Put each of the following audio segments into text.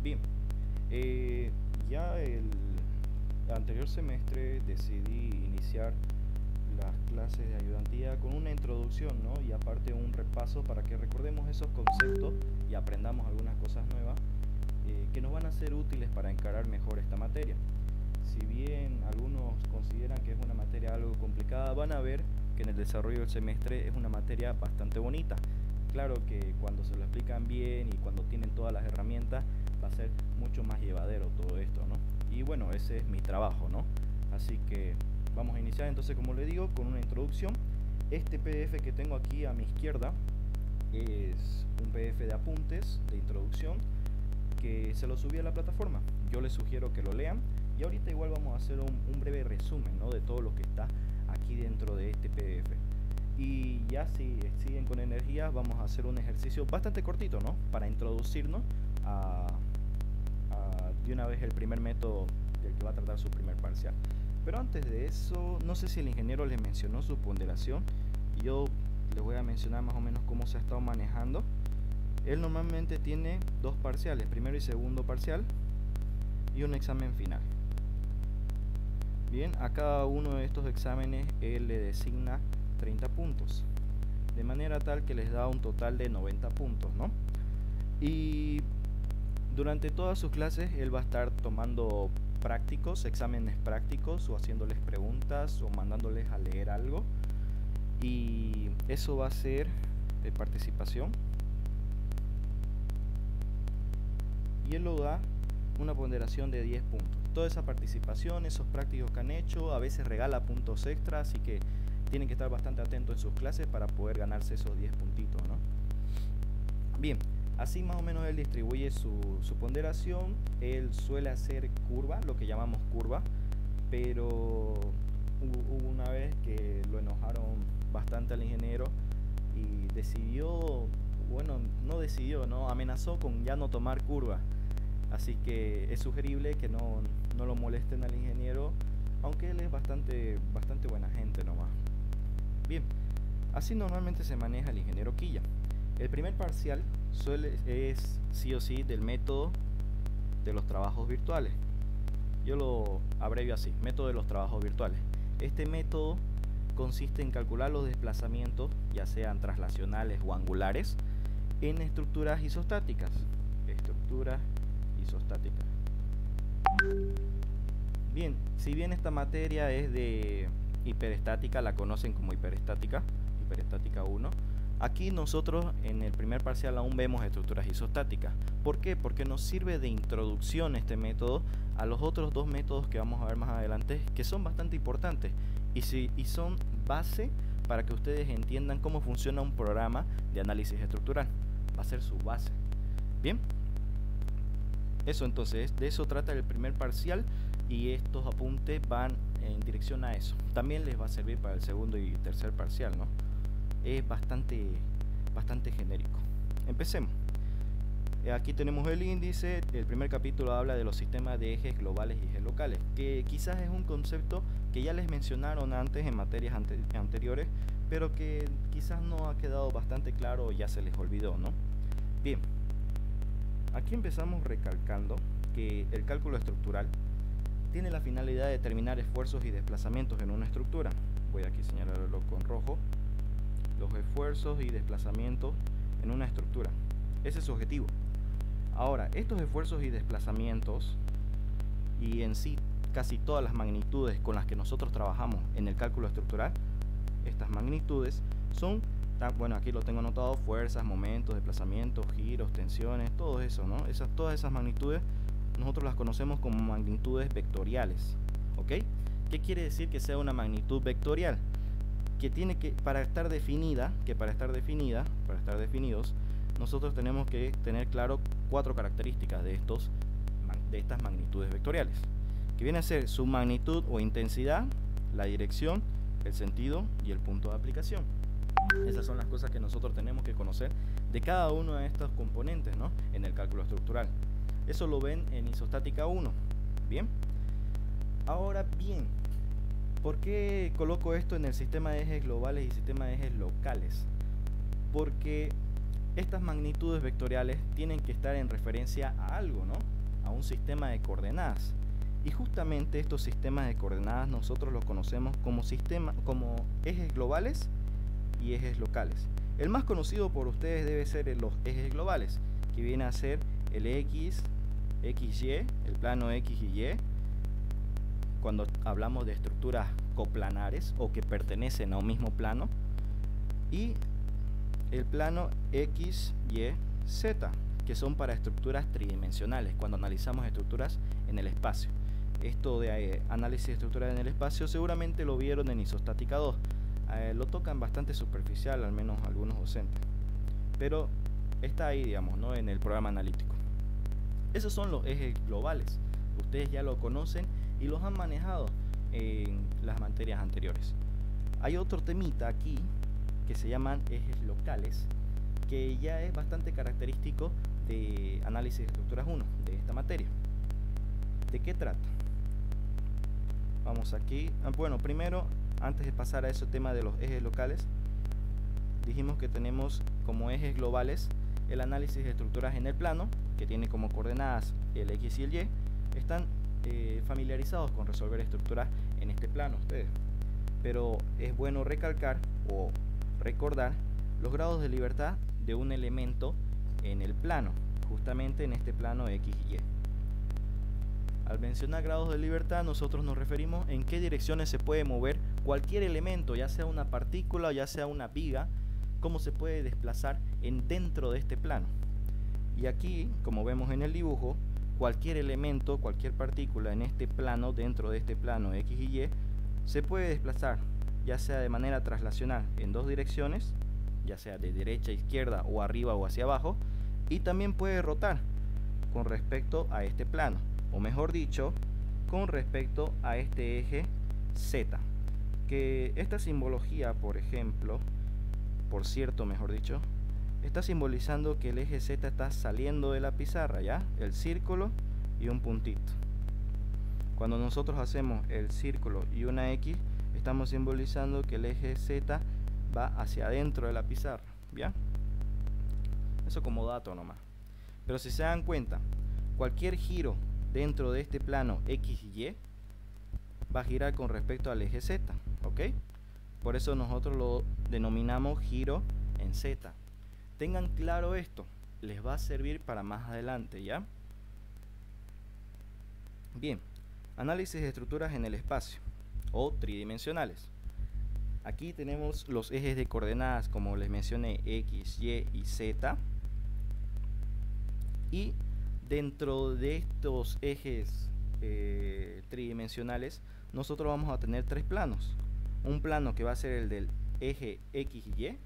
Bien, ya el anterior semestre decidí iniciar las clases de ayudantía con una introducción, ¿no? Y aparte un repaso para que recordemos esos conceptos y aprendamos algunas cosas nuevas que nos van a ser útiles para encarar mejor esta materia. Si bien algunos consideran que es una materia algo complicada, van a ver que en el desarrollo del semestre es una materia bastante bonita. Claro que cuando se lo explican bien y cuando tienen todas las herramientas va a ser mucho más llevadero todo esto, ¿no? Y bueno, ese es mi trabajo, ¿no? Así que vamos a iniciar entonces, como le digo, con una introducción. Este PDF que tengo aquí a mi izquierda es un PDF de apuntes de introducción que se lo subí a la plataforma. Yo les sugiero que lo lean y ahorita igual vamos a hacer un breve resumen, ¿no?, de todo lo que está aquí dentro de este PDF. Y ya si siguen con energía vamos a hacer un ejercicio bastante cortito, ¿no?, para introducirnos de una vez el primer método del que va a tratar su primer parcial. Pero antes de eso, no sé si el ingeniero les mencionó su ponderación. Yo les voy a mencionar más o menos cómo se ha estado manejando. Él normalmente tiene dos parciales, primero y segundo parcial, y un examen final. Bien, a cada uno de estos exámenes él le designa 30 puntos, de manera tal que les da un total de 90 puntos, ¿no? Y durante todas sus clases él va a estar tomando prácticos, exámenes prácticos, o haciéndoles preguntas o mandándoles a leer algo, y eso va a ser de participación, y él lo da una ponderación de 10 puntos. Toda esa participación, esos prácticos que han hecho, a veces regala puntos extra, así que tienen que estar bastante atentos en sus clases para poder ganarse esos 10 puntitos, ¿no? Bien, así más o menos él distribuye su ponderación. Él suele hacer curva, lo que llamamos curva, pero hubo una vez que lo enojaron bastante al ingeniero y decidió, bueno, no decidió, ¿no?, amenazó con ya no tomar curva. Así que es sugerible que no lo molesten al ingeniero, aunque él es bastante buena gente nomás. Bien, así normalmente se maneja el ingeniero Quilla. El primer parcial es sí o sí del método de los trabajos virtuales. Yo lo abrevio así, método de los trabajos virtuales. Este método consiste en calcular los desplazamientos, ya sean traslacionales o angulares, en estructuras isostáticas. Bien, si bien esta materia es de hiperestática, la conocen como hiperestática 1, aquí nosotros en el primer parcial aún vemos estructuras isostáticas. ¿Por qué? Porque nos sirve de introducción este método a los otros dos métodos que vamos a ver más adelante, que son bastante importantes y son base para que ustedes entiendan cómo funciona un programa de análisis estructural. Va a ser su base. Bien, eso entonces, de eso trata el primer parcial, y estos apuntes van en dirección a eso. También les va a servir para el segundo y tercer parcial, ¿no? Es bastante genérico. Empecemos. Aquí tenemos el índice. El primer capítulo habla de los sistemas de ejes globales y ejes locales, que quizás es un concepto que ya les mencionaron antes en materias anteriores, pero que quizás no ha quedado bastante claro o ya se les olvidó, ¿no? Bien, aquí empezamos recalcando que el cálculo estructural tiene la finalidad de determinar esfuerzos y desplazamientos en una estructura. Voy aquí a señalarlo con rojo. Los esfuerzos y desplazamientos en una estructura. Ese es su objetivo. Ahora, estos esfuerzos y desplazamientos, y en sí casi todas las magnitudes con las que nosotros trabajamos en el cálculo estructural, estas magnitudes son, bueno, aquí lo tengo anotado: fuerzas, momentos, desplazamientos, giros, tensiones, todo eso, ¿no? Todas esas magnitudes nosotros las conocemos como magnitudes vectoriales, ¿ok? ¿Qué quiere decir que sea una magnitud vectorial? Que tiene que, para estar definidos, nosotros tenemos que tener claro 4 características de estas magnitudes vectoriales, que viene a ser su magnitud o intensidad, la dirección, el sentido y el punto de aplicación. Esas son las cosas que nosotros tenemos que conocer de cada uno de estos componentes, ¿no?, en el cálculo estructural. Eso lo ven en isostática 1. Bien. Ahora bien, ¿por qué coloco esto en el sistema de ejes globales y sistema de ejes locales? Porque estas magnitudes vectoriales tienen que estar en referencia a algo, ¿no? A un sistema de coordenadas. Y justamente estos sistemas de coordenadas nosotros los conocemos como ejes globales y ejes locales. El más conocido por ustedes debe ser los ejes globales, que viene a ser el X, XY, el plano X y Y, cuando hablamos de estructuras coplanares o que pertenecen a un mismo plano, y el plano X, Y, Z, que son para estructuras tridimensionales, cuando analizamos estructuras en el espacio. Esto de análisis de estructuras en el espacio seguramente lo vieron en Isostática 2. Lo tocan bastante superficial, al menos algunos docentes, pero está ahí, digamos, ¿no? En el programa analítico. Esos son los ejes globales. Ustedes ya lo conocen y los han manejado en las materias anteriores. Hay otro temita aquí que se llaman ejes locales, que ya es bastante característico de análisis de estructuras 1, de esta materia. ¿De qué trata? Vamos aquí. Bueno, primero, antes de pasar a ese tema de los ejes locales, dijimos que tenemos como ejes globales el análisis de estructuras en el plano, que tiene como coordenadas el X y el Y. Están familiarizados con resolver estructuras en este plano ustedes, pero es bueno recalcar o recordar los grados de libertad de un elemento en el plano, justamente en este plano X y Y. Al mencionar grados de libertad, nosotros nos referimos en qué direcciones se puede mover cualquier elemento, ya sea una partícula o ya sea una viga, cómo se puede desplazar dentro de este plano. Y aquí, como vemos en el dibujo, cualquier elemento, cualquier partícula en este plano, dentro de este plano X y Y, se puede desplazar, ya sea de manera traslacional en dos direcciones, ya sea de derecha a izquierda o arriba o hacia abajo, y también puede rotar con respecto a este plano, o mejor dicho, con respecto a este eje Z, que esta simbología, por ejemplo, por cierto, mejor dicho, está simbolizando que el eje Z está saliendo de la pizarra, ¿ya? El círculo y un puntito. Cuando nosotros hacemos el círculo y una X, estamos simbolizando que el eje Z va hacia adentro de la pizarra, ¿ya? Eso como dato nomás. Pero si se dan cuenta, cualquier giro dentro de este plano X y Y va a girar con respecto al eje Z, ¿ok? Por eso nosotros lo denominamos giro en Z. Tengan claro esto, les va a servir para más adelante, ¿ya? Bien, análisis de estructuras en el espacio o tridimensionales. Aquí tenemos los ejes de coordenadas, como les mencioné, X, Y y Z. Y dentro de estos ejes tridimensionales, nosotros vamos a tener tres planos. Un plano que va a ser el del eje X y Y,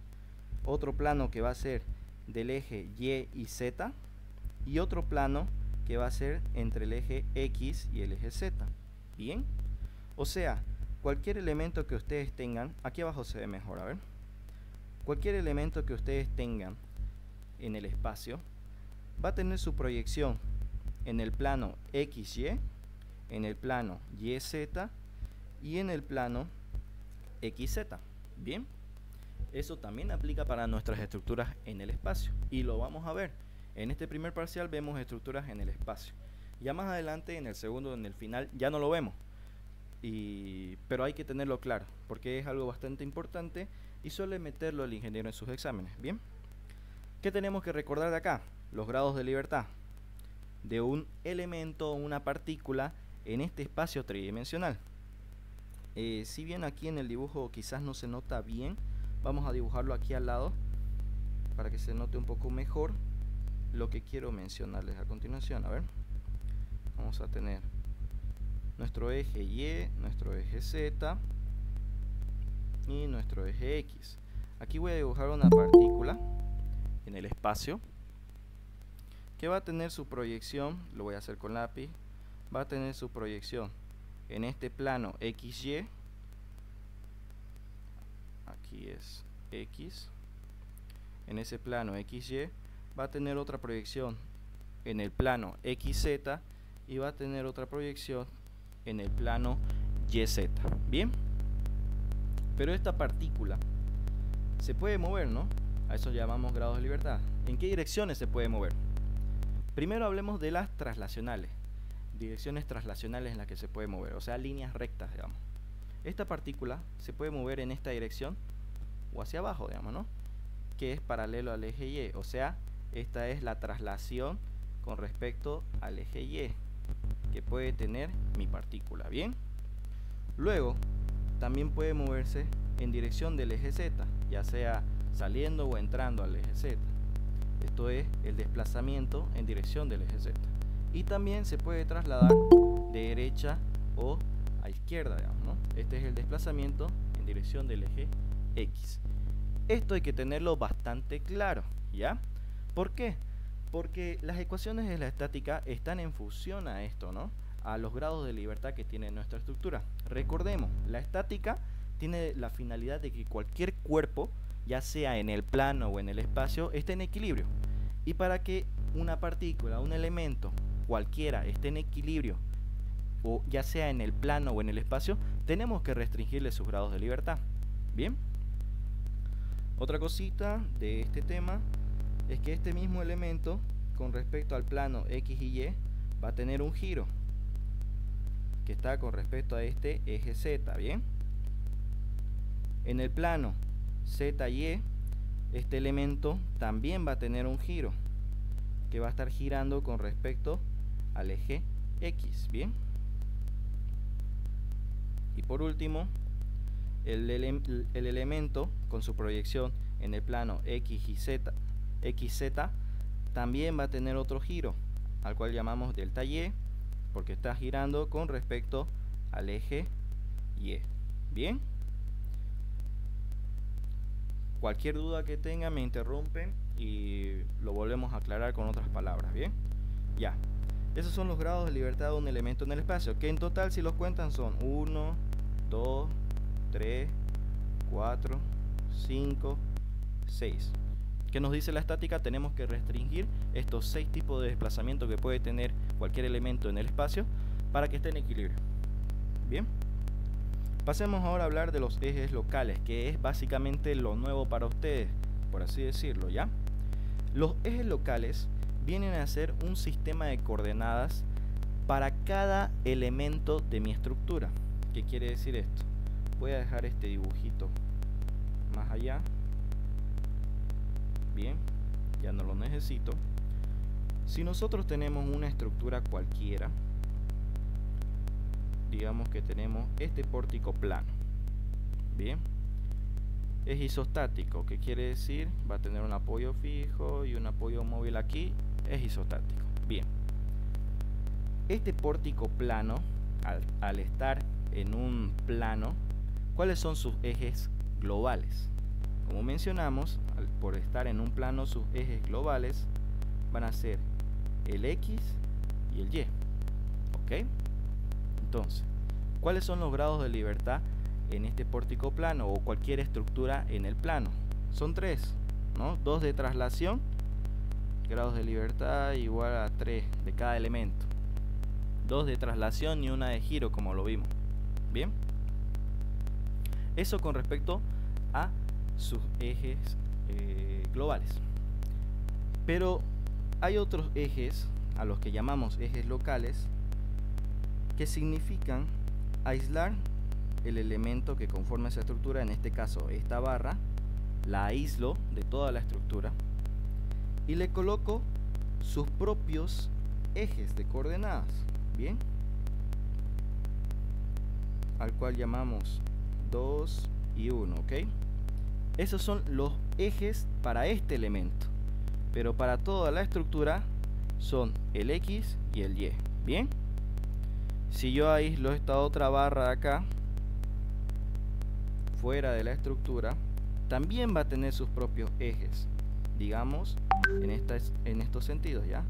otro plano que va a ser del eje Y y Z, y otro plano que va a ser entre el eje X y el eje Z. Bien, o sea, cualquier elemento que ustedes tengan, aquí abajo se ve mejor, a ver, cualquier elemento que ustedes tengan en el espacio va a tener su proyección en el plano XY, en el plano YZ y en el plano XZ. Bien, eso también aplica para nuestras estructuras en el espacio y lo vamos a ver. En este primer parcial vemos estructuras en el espacio. Ya más adelante, en el segundo, en el final, ya no lo vemos. Pero hay que tenerlo claro, porque es algo bastante importante y suele meterlo el ingeniero en sus exámenes. Bien, ¿qué tenemos que recordar de acá? Los grados de libertad de un elemento o una partícula en este espacio tridimensional. Si bien aquí en el dibujo quizás no se nota bien, vamos a dibujarlo aquí al lado para que se note un poco mejor lo que quiero mencionarles a continuación. A ver, vamos a tener nuestro eje Y, nuestro eje Z y nuestro eje X. Aquí voy a dibujar una partícula en el espacio que va a tener su proyección, lo voy a hacer con lápiz, va a tener su proyección en este plano XY, aquí es X, en ese plano XY va a tener otra proyección en el plano XZ y va a tener otra proyección en el plano YZ. Bien, pero esta partícula se puede mover, ¿no? A eso llamamos grados de libertad. ¿En qué direcciones se puede mover? Primero hablemos de las traslacionales. Direcciones traslacionales en las que se puede mover, o sea, líneas rectas, digamos. Esta partícula se puede mover en esta dirección o hacia abajo, digamos, ¿no? Que es paralelo al eje Y, o sea, esta es la traslación con respecto al eje Y que puede tener mi partícula, ¿bien? Luego, también puede moverse en dirección del eje Z, ya sea saliendo o entrando al eje Z. Esto es el desplazamiento en dirección del eje Z. Y también se puede trasladar de derecha o a izquierda, digamos, ¿no? Este es el desplazamiento en dirección del eje X. Esto hay que tenerlo bastante claro, ¿ya? ¿Por qué? Porque las ecuaciones de la estática están en función a esto, ¿no? A los grados de libertad que tiene nuestra estructura. Recordemos, la estática tiene la finalidad de que cualquier cuerpo, ya sea en el plano o en el espacio, esté en equilibrio. Y para que una partícula, un elemento, cualquiera, esté en equilibrio, o ya sea en el plano o en el espacio, tenemos que restringirle sus grados de libertad. ¿Bien? Otra cosita de este tema es que este mismo elemento, con respecto al plano X y Y, va a tener un giro que está con respecto a este eje Z, ¿bien? En el plano ZY, este elemento también va a tener un giro que va a estar girando con respecto al eje X, ¿bien? Y por último, el elemento con su proyección en el plano X y Z, XZ, también va a tener otro giro, al cual llamamos delta Y, porque está girando con respecto al eje Y. ¿Bien? Cualquier duda que tengan me interrumpen y lo volvemos a aclarar con otras palabras. ¿Bien? Ya. Esos son los grados de libertad de un elemento en el espacio, que en total, si los cuentan, son 1, 2, 3, 4, 5, 6. ¿Qué nos dice la estática? Tenemos que restringir estos 6 tipos de desplazamiento que puede tener cualquier elemento en el espacio para que esté en equilibrio. Bien. Pasemos ahora a hablar de los ejes locales, que es básicamente lo nuevo para ustedes, por así decirlo, ¿ya? Los ejes locales vienen a ser un sistema de coordenadas para cada elemento de mi estructura. ¿Qué quiere decir esto? Voy a dejar este dibujito más allá. Bien, ya no lo necesito. Si nosotros tenemos una estructura cualquiera, digamos que tenemos este pórtico plano, bien, es isostático, que quiere decir va a tener un apoyo fijo y un apoyo móvil aquí, es isostático. Bien, este pórtico plano, al estar en un plano, ¿cuáles son sus ejes globales? Como mencionamos, por estar en un plano, sus ejes globales van a ser el X y el Y. ¿Ok? Entonces, ¿cuáles son los grados de libertad en este pórtico plano o cualquier estructura en el plano? Son 3, ¿no? 2 de traslación, grados de libertad igual a 3 de cada elemento. 2 de traslación y 1 de giro, como lo vimos. Bien. Eso con respecto a sus ejes globales. Pero hay otros ejes, a los que llamamos ejes locales, que significan aislar el elemento que conforma esa estructura, en este caso esta barra, la aíslo de toda la estructura y le coloco sus propios ejes de coordenadas, ¿bien? Al cual llamamos 2 y 1, ¿ok? Esos son los ejes para este elemento, pero para toda la estructura son el X y el Y, ¿bien? Si yo aíslo esta otra barra de acá, fuera de la estructura, también va a tener sus propios ejes, digamos, en estos sentidos, ¿ya?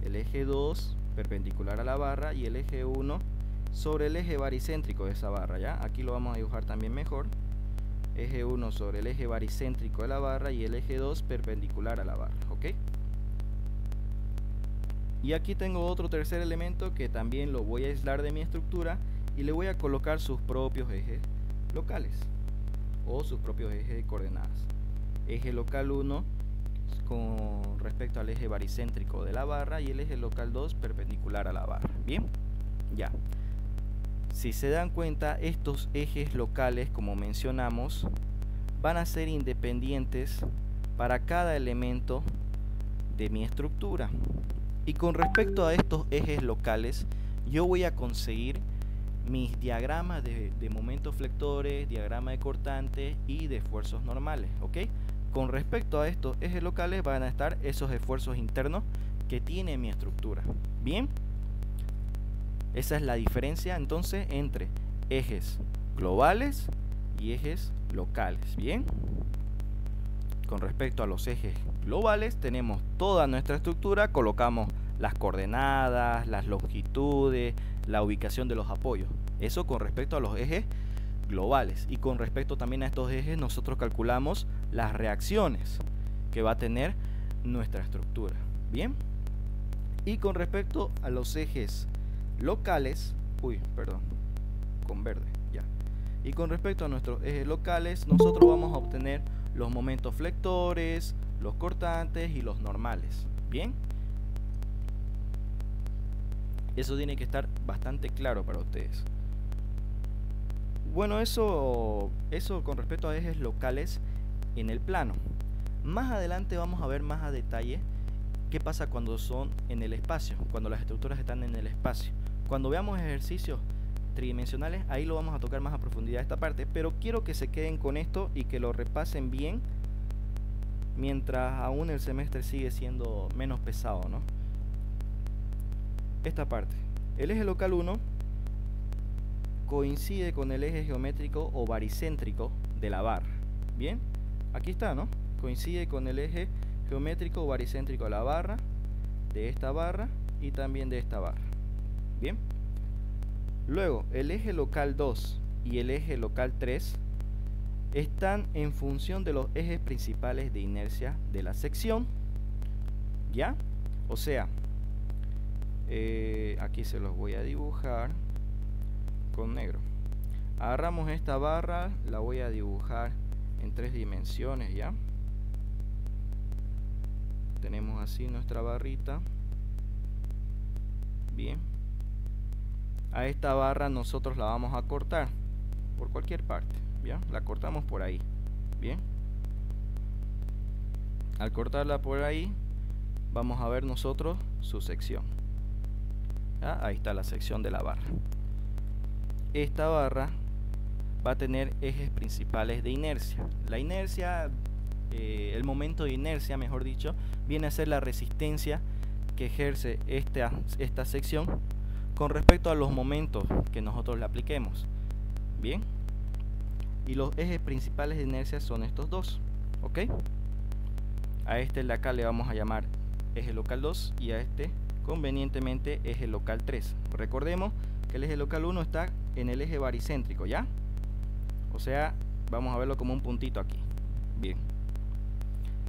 El eje 2 perpendicular a la barra y el eje 1 sobre el eje baricéntrico de esa barra, ¿ya? Aquí lo vamos a dibujar también mejor. Eje 1 sobre el eje baricéntrico de la barra y el eje 2 perpendicular a la barra, ¿ok? Y aquí tengo otro tercer elemento que también lo voy a aislar de mi estructura y le voy a colocar sus propios ejes locales o sus propios ejes de coordenadas. eje local 1 con respecto al eje baricéntrico de la barra y el eje local 2 perpendicular a la barra. Bien, ya. Si se dan cuenta, estos ejes locales, como mencionamos, van a ser independientes para cada elemento de mi estructura. Y con respecto a estos ejes locales, yo voy a conseguir mis diagramas de momentos flectores, diagrama de cortantes y de esfuerzos normales, ¿ok? Con respecto a estos ejes locales van a estar esos esfuerzos internos que tiene mi estructura. Bien, esa es la diferencia entonces entre ejes globales y ejes locales. Bien, con respecto a los ejes globales tenemos toda nuestra estructura, colocamos las coordenadas, las longitudes, la ubicación de los apoyos. Eso con respecto a los ejes globales. Y con respecto también a estos ejes nosotros calculamos las reacciones que va a tener nuestra estructura. Bien, y con respecto a los ejes locales, con verde, ya. Y con respecto a nuestros ejes locales, nosotros vamos a obtener los momentos flectores, los cortantes y los normales. Bien, eso tiene que estar bastante claro para ustedes. Bueno, eso con respecto a ejes locales en el plano. Más adelante vamos a ver más a detalle qué pasa cuando son en el espacio, cuando las estructuras están en el espacio. Cuando veamos ejercicios tridimensionales, ahí lo vamos a tocar más a profundidad esta parte, pero quiero que se queden con esto y que lo repasen bien mientras aún el semestre sigue siendo menos pesado, ¿no? Esta parte, el eje local 1 coincide con el eje geométrico o baricéntrico de la barra. Bien, aquí está, ¿no? Coincide con el eje geométrico o baricéntrico de la barra, de esta barra y también de esta barra. Bien, luego el eje local 2 y el eje local 3 están en función de los ejes principales de inercia de la sección, ¿ya? O sea, aquí se los voy a dibujar con negro. Agarramos esta barra, la voy a dibujar en 3 dimensiones, ¿ya? Tenemos así nuestra barrita. Bien, a esta barra nosotros la vamos a cortar por cualquier parte, ¿bien? La cortamos por ahí. Bien, al cortarla por ahí vamos a ver nosotros su sección, ¿ya? Ahí está la sección de la barra. Esta barra va a tener ejes principales de inercia. La inercia, el momento de inercia, mejor dicho, viene a ser la resistencia que ejerce esta sección con respecto a los momentos que nosotros le apliquemos. Bien, y los ejes principales de inercia son estos dos, ¿ok? A este de acá le vamos a llamar eje local 2 y a este convenientemente eje local 3. Recordemos que el eje local 1 está en el eje baricéntrico, ¿ya? O sea, vamos a verlo como un puntito aquí. Bien,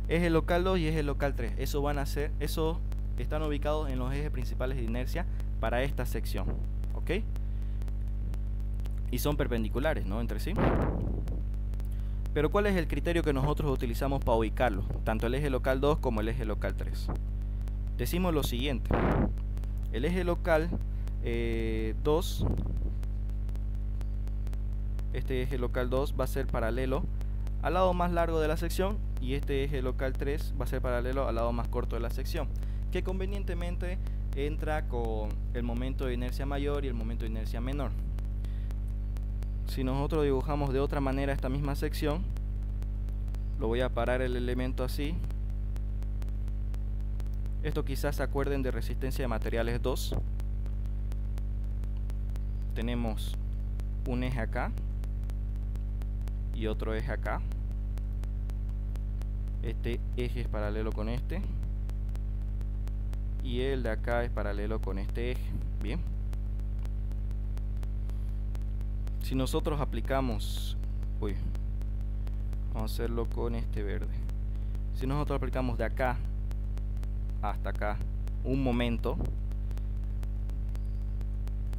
eje local 2 y eje local 3, eso están ubicados en los ejes principales de inercia para esta sección, ¿ok? Y son perpendiculares, ¿no?, entre sí. Pero ¿cuál es el criterio que nosotros utilizamos para ubicarlos? Tanto el eje local 2 como el eje local 3. Decimos lo siguiente: el eje local 2, este eje local 2 va a ser paralelo al lado más largo de la sección y este eje local 3 va a ser paralelo al lado más corto de la sección, que convenientemente entra con el momento de inercia mayor y el momento de inercia menor. Si nosotros dibujamos de otra manera esta misma sección, lo voy a parar el elemento así. Esto quizás se acuerden de resistencia de materiales 2. Tenemos un eje acá y otro eje acá. Este eje es paralelo con este y el de acá es paralelo con este eje. Bien, si nosotros aplicamos, vamos a hacerlo con este verde. Si nosotros aplicamos de acá hasta acá un momento,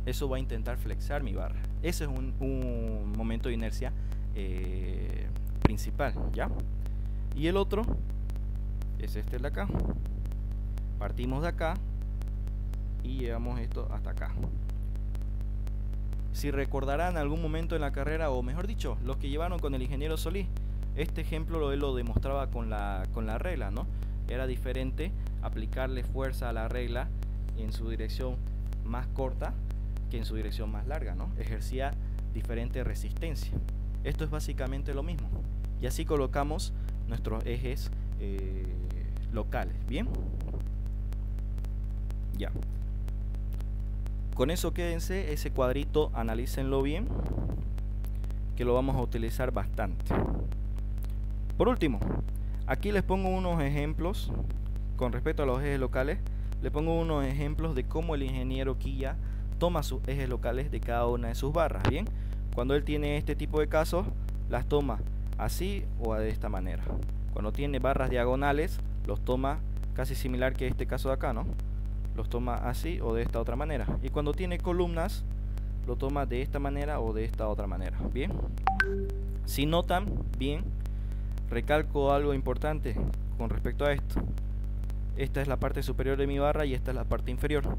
eso va a intentar flexar mi barra. Ese es un momento de inercia principal, ¿ya? Y el otro es este de acá. Partimos de acá y llevamos esto hasta acá. Si recordarán algún momento en la carrera, o mejor dicho, los que llevaron con el ingeniero Solís, este ejemplo él lo demostraba con la regla, ¿no? Era diferente aplicarle fuerza a la regla en su dirección más corta que en su dirección más larga, ¿no? Ejercía diferente resistencia. Esto es básicamente lo mismo. Y así colocamos nuestros ejes locales. ¿Bien? Ya. Con eso quédense, ese cuadrito analícenlo bien, que lo vamos a utilizar bastante. Por último, aquí les pongo unos ejemplos con respecto a los ejes locales. Le pongo unos ejemplos de cómo el ingeniero Quilla toma sus ejes locales de cada una de sus barras. Bien, cuando él tiene este tipo de casos, las toma así o de esta manera. Cuando tiene barras diagonales, los toma casi similar que este caso de acá, ¿no? Los toma así o de esta otra manera. Y cuando tiene columnas, lo toma de esta manera o de esta otra manera. Bien, si notan bien, recalco algo importante con respecto a esto. Esta es la parte superior de mi barra y esta es la parte inferior.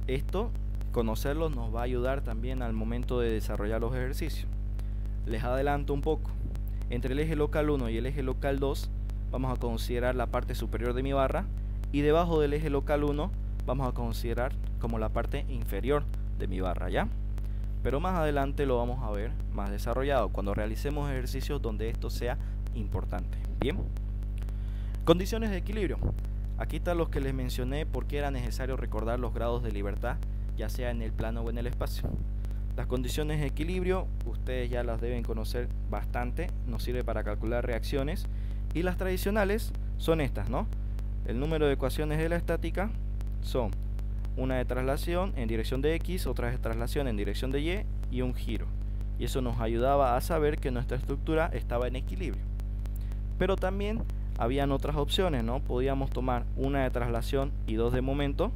Esto, conocerlo, nos va a ayudar también al momento de desarrollar los ejercicios. Les adelanto un poco. Entre el eje local 1 y el eje local 2 vamos a considerar la parte superior de mi barra, y debajo del eje local 1 vamos a considerar como la parte inferior de mi barra, ¿ya? Pero más adelante lo vamos a ver más desarrollado cuando realicemos ejercicios donde esto sea importante. Bien, condiciones de equilibrio. Aquí están los que les mencioné porque era necesario recordar los grados de libertad, ya sea en el plano o en el espacio. Las condiciones de equilibrio ustedes ya las deben conocer bastante, nos sirve para calcular reacciones, y las tradicionales son estas, ¿no? El número de ecuaciones de la estática son una de traslación en dirección de X, otra de traslación en dirección de Y y un giro. Y eso nos ayudaba a saber que nuestra estructura estaba en equilibrio. Pero también habían otras opciones, ¿no? Podíamos tomar una de traslación y dos de momento,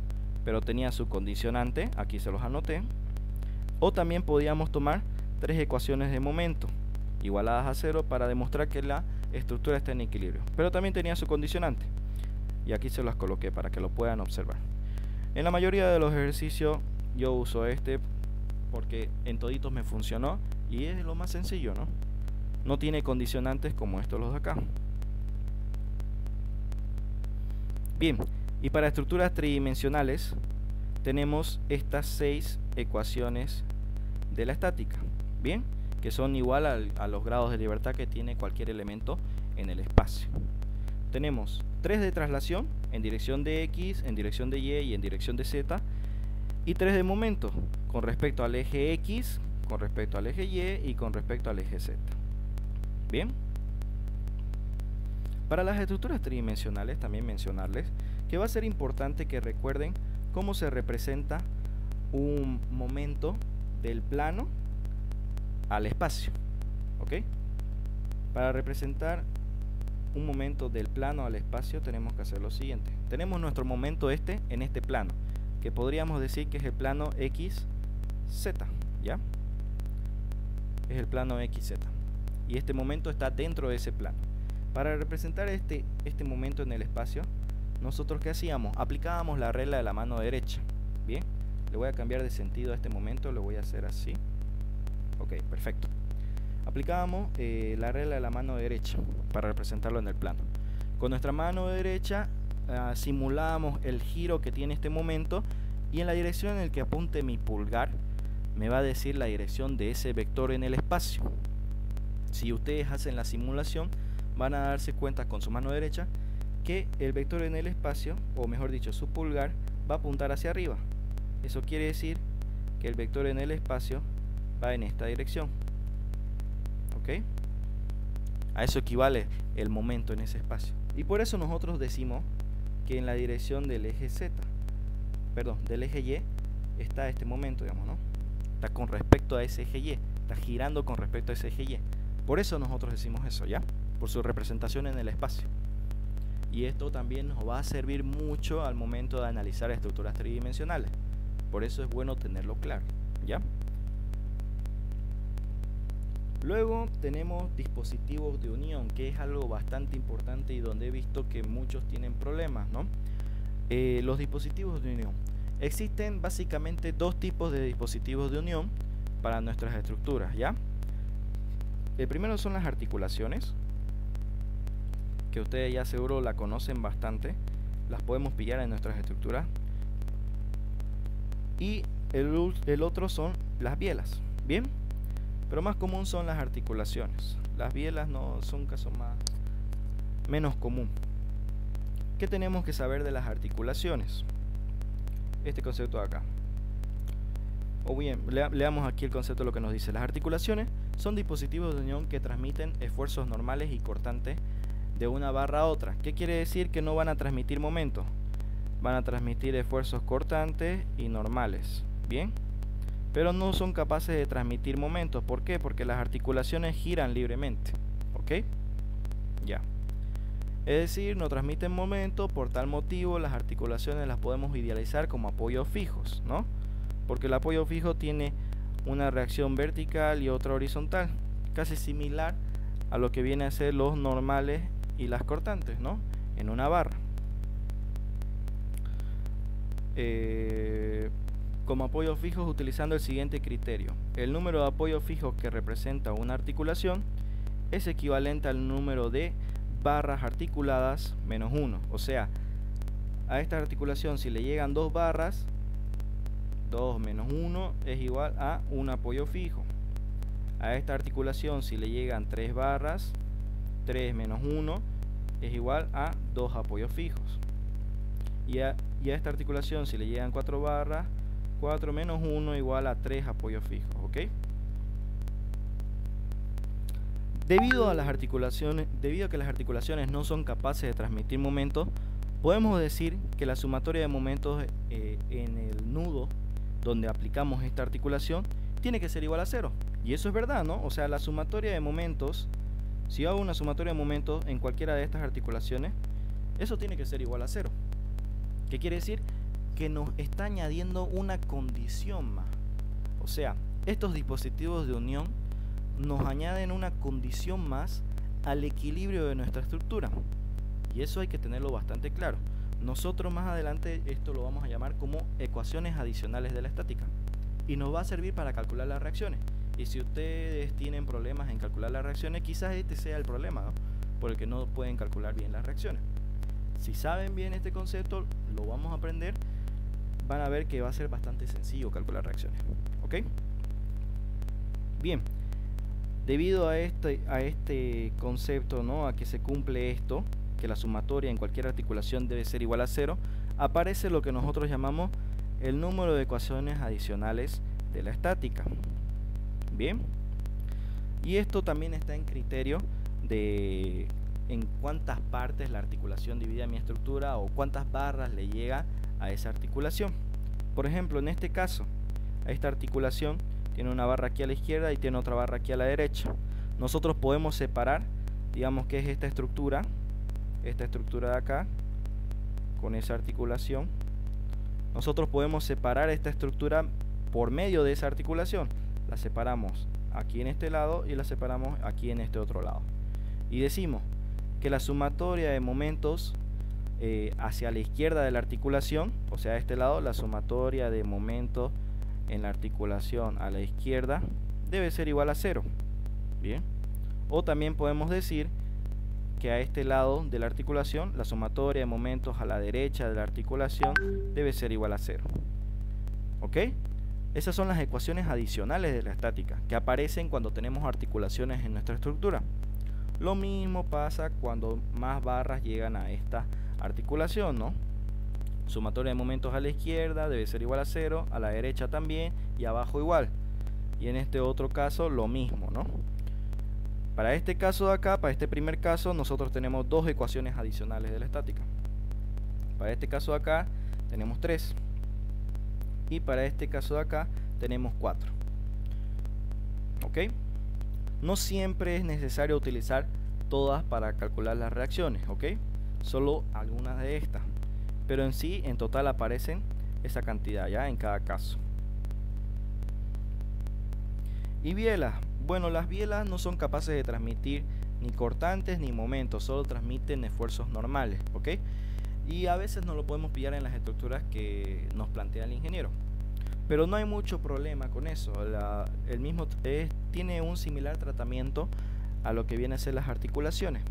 pero tenía su condicionante, aquí se los anoté. O también podíamos tomar tres ecuaciones de momento igualadas a 0 para demostrar que la estructura está en equilibrio, pero también tenía su condicionante, y aquí se las coloqué para que lo puedan observar. En la mayoría de los ejercicios yo uso este porque en toditos me funcionó y es lo más sencillo, ¿no? No tiene condicionantes como estos los de acá. Bien, y para estructuras tridimensionales tenemos estas 6 ecuaciones de la estática, bien, que son igual a los grados de libertad que tiene cualquier elemento en el espacio. Tenemos 3 de traslación en dirección de X, en dirección de Y y en dirección de Z, y 3 de momento con respecto al eje X, con respecto al eje Y y con respecto al eje Z. Bien, para las estructuras tridimensionales también mencionarles que va a ser importante que recuerden cómo se representa un momento del plano al espacio, ¿ok? Para representar un momento del plano al espacio tenemos que hacer lo siguiente. Tenemos nuestro momento en este plano, que podríamos decir que es el plano XZ, ¿ya? Es el plano XZ. Y este momento está dentro de ese plano. Para representar este momento en el espacio, nosotros ¿qué hacíamos? Aplicábamos la regla de la mano derecha. Bien, le voy a cambiar de sentido a este momento, lo voy a hacer así. Ok, perfecto. Aplicábamos la regla de la mano derecha para representarlo en el plano. Con nuestra mano derecha simulábamos el giro que tiene este momento, y en la dirección en la que apunte mi pulgar me va a decir la dirección de ese vector en el espacio. Si ustedes hacen la simulación, van a darse cuenta con su mano derecha que el vector en el espacio, o mejor dicho, su pulgar, va a apuntar hacia arriba. Eso quiere decir que el vector en el espacio va en esta dirección. ¿Ok? A eso equivale el momento en ese espacio. Y por eso nosotros decimos que en la dirección del eje Z, perdón, del eje Y, está este momento, digamos, ¿no? Está con respecto a ese eje Y, está girando con respecto a ese eje Y. Por eso nosotros decimos eso, ¿ya? Por su representación en el espacio. Y esto también nos va a servir mucho al momento de analizar estructuras tridimensionales. Por eso es bueno tenerlo claro, ¿ya? Luego tenemos dispositivos de unión, que es algo bastante importante y donde he visto que muchos tienen problemas, ¿no? Los dispositivos de unión. Existen básicamente dos tipos de dispositivos de unión para nuestras estructuras, ¿ya? El primero son las articulaciones, que ustedes ya seguro la conocen bastante, las podemos pillar en nuestras estructuras. Y el otro son las bielas, ¿bien? Pero más común son las articulaciones. Las bielas no son un caso menos común. ¿Qué tenemos que saber de las articulaciones? Este concepto de acá. O bien, leamos aquí el concepto de lo que nos dice. Las articulaciones son dispositivos de unión que transmiten esfuerzos normales y cortantes de una barra a otra. ¿Qué quiere decir? Que no van a transmitir momentos. Van a transmitir esfuerzos cortantes y normales. ¿Bien? Pero no son capaces de transmitir momentos. ¿Por qué? Porque las articulaciones giran libremente. ¿Ok? Ya. Es decir, no transmiten momentos. Por tal motivo, las articulaciones las podemos idealizar como apoyos fijos, ¿no? Porque el apoyo fijo tiene una reacción vertical y otra horizontal, casi similar a lo que viene a ser los normales y las cortantes, ¿no? En una barra. Como apoyos fijos utilizando el siguiente criterio. El número de apoyos fijos que representa una articulación es equivalente al número de barras articuladas menos 1. O sea, a esta articulación si le llegan 2 barras, 2 menos 1 es igual a un apoyo fijo. A esta articulación si le llegan 3 barras, 3 menos 1 es igual a 2 apoyos fijos. Y a esta articulación si le llegan 4 barras, 4 menos 1 igual a 3 apoyos fijos, ¿ok? Debido a que las articulaciones no son capaces de transmitir momentos, podemos decir que la sumatoria de momentos en el nudo donde aplicamos esta articulación tiene que ser igual a 0. Y eso es verdad, ¿no? O sea, la sumatoria de momentos, si hago una sumatoria de momentos en cualquiera de estas articulaciones, eso tiene que ser igual a 0. ¿Qué quiere decir? Que nos está añadiendo una condición más. O sea, estos dispositivos de unión nos añaden una condición más al equilibrio de nuestra estructura. Y eso hay que tenerlo bastante claro. Nosotros más adelante esto lo vamos a llamar como ecuaciones adicionales de la estática. Y nos va a servir para calcular las reacciones. Y si ustedes tienen problemas en calcular las reacciones, quizás este sea el problema, ¿no? Por el que no pueden calcular bien las reacciones. Si saben bien este concepto, lo vamos a aprender. Van a ver que va a ser bastante sencillo calcular reacciones. ¿Ok? Bien. Debido a este concepto, ¿no? A que se cumple esto, que la sumatoria en cualquier articulación debe ser igual a 0, aparece lo que nosotros llamamos el número de ecuaciones adicionales de la estática. Bien. Y esto también está en criterio de en cuántas partes la articulación divide mi estructura o cuántas barras le llega a esa articulación. Por ejemplo, en este caso, a esta articulación tiene una barra aquí a la izquierda y tiene otra barra aquí a la derecha. Nosotros podemos separar, digamos que es esta estructura de acá, con esa articulación. Nosotros podemos separar esta estructura por medio de esa articulación. La separamos aquí en este lado y la separamos aquí en este otro lado. Y decimos que la sumatoria de momentos hacia la izquierda de la articulación, o sea a este lado, la sumatoria de momentos en la articulación a la izquierda debe ser igual a 0. Bien. O también podemos decir que a este lado de la articulación la sumatoria de momentos a la derecha de la articulación debe ser igual a 0. ¿Ok? Esas son las ecuaciones adicionales de la estática que aparecen cuando tenemos articulaciones en nuestra estructura. Lo mismo pasa cuando más barras llegan a esta articulación, ¿no? Sumatoria de momentos a la izquierda debe ser igual a 0, a la derecha también y abajo igual. Y en este otro caso lo mismo, ¿no? Para este caso de acá, para este primer caso, nosotros tenemos dos ecuaciones adicionales de la estática. Para este caso de acá tenemos 3. Y para este caso de acá tenemos 4. ¿Ok? No siempre es necesario utilizar todas para calcular las reacciones, ¿ok? Solo algunas de estas. Pero en sí, en total aparecen esa cantidad ya en cada caso. Y bielas, bueno, las bielas no son capaces de transmitir ni cortantes ni momentos, solo transmiten esfuerzos normales, ¿ok? Y a veces no lo podemos pillar en las estructuras que nos plantea el ingeniero. Pero no hay mucho problema con eso. El mismo tiene un similar tratamiento a lo que viene a ser las articulaciones.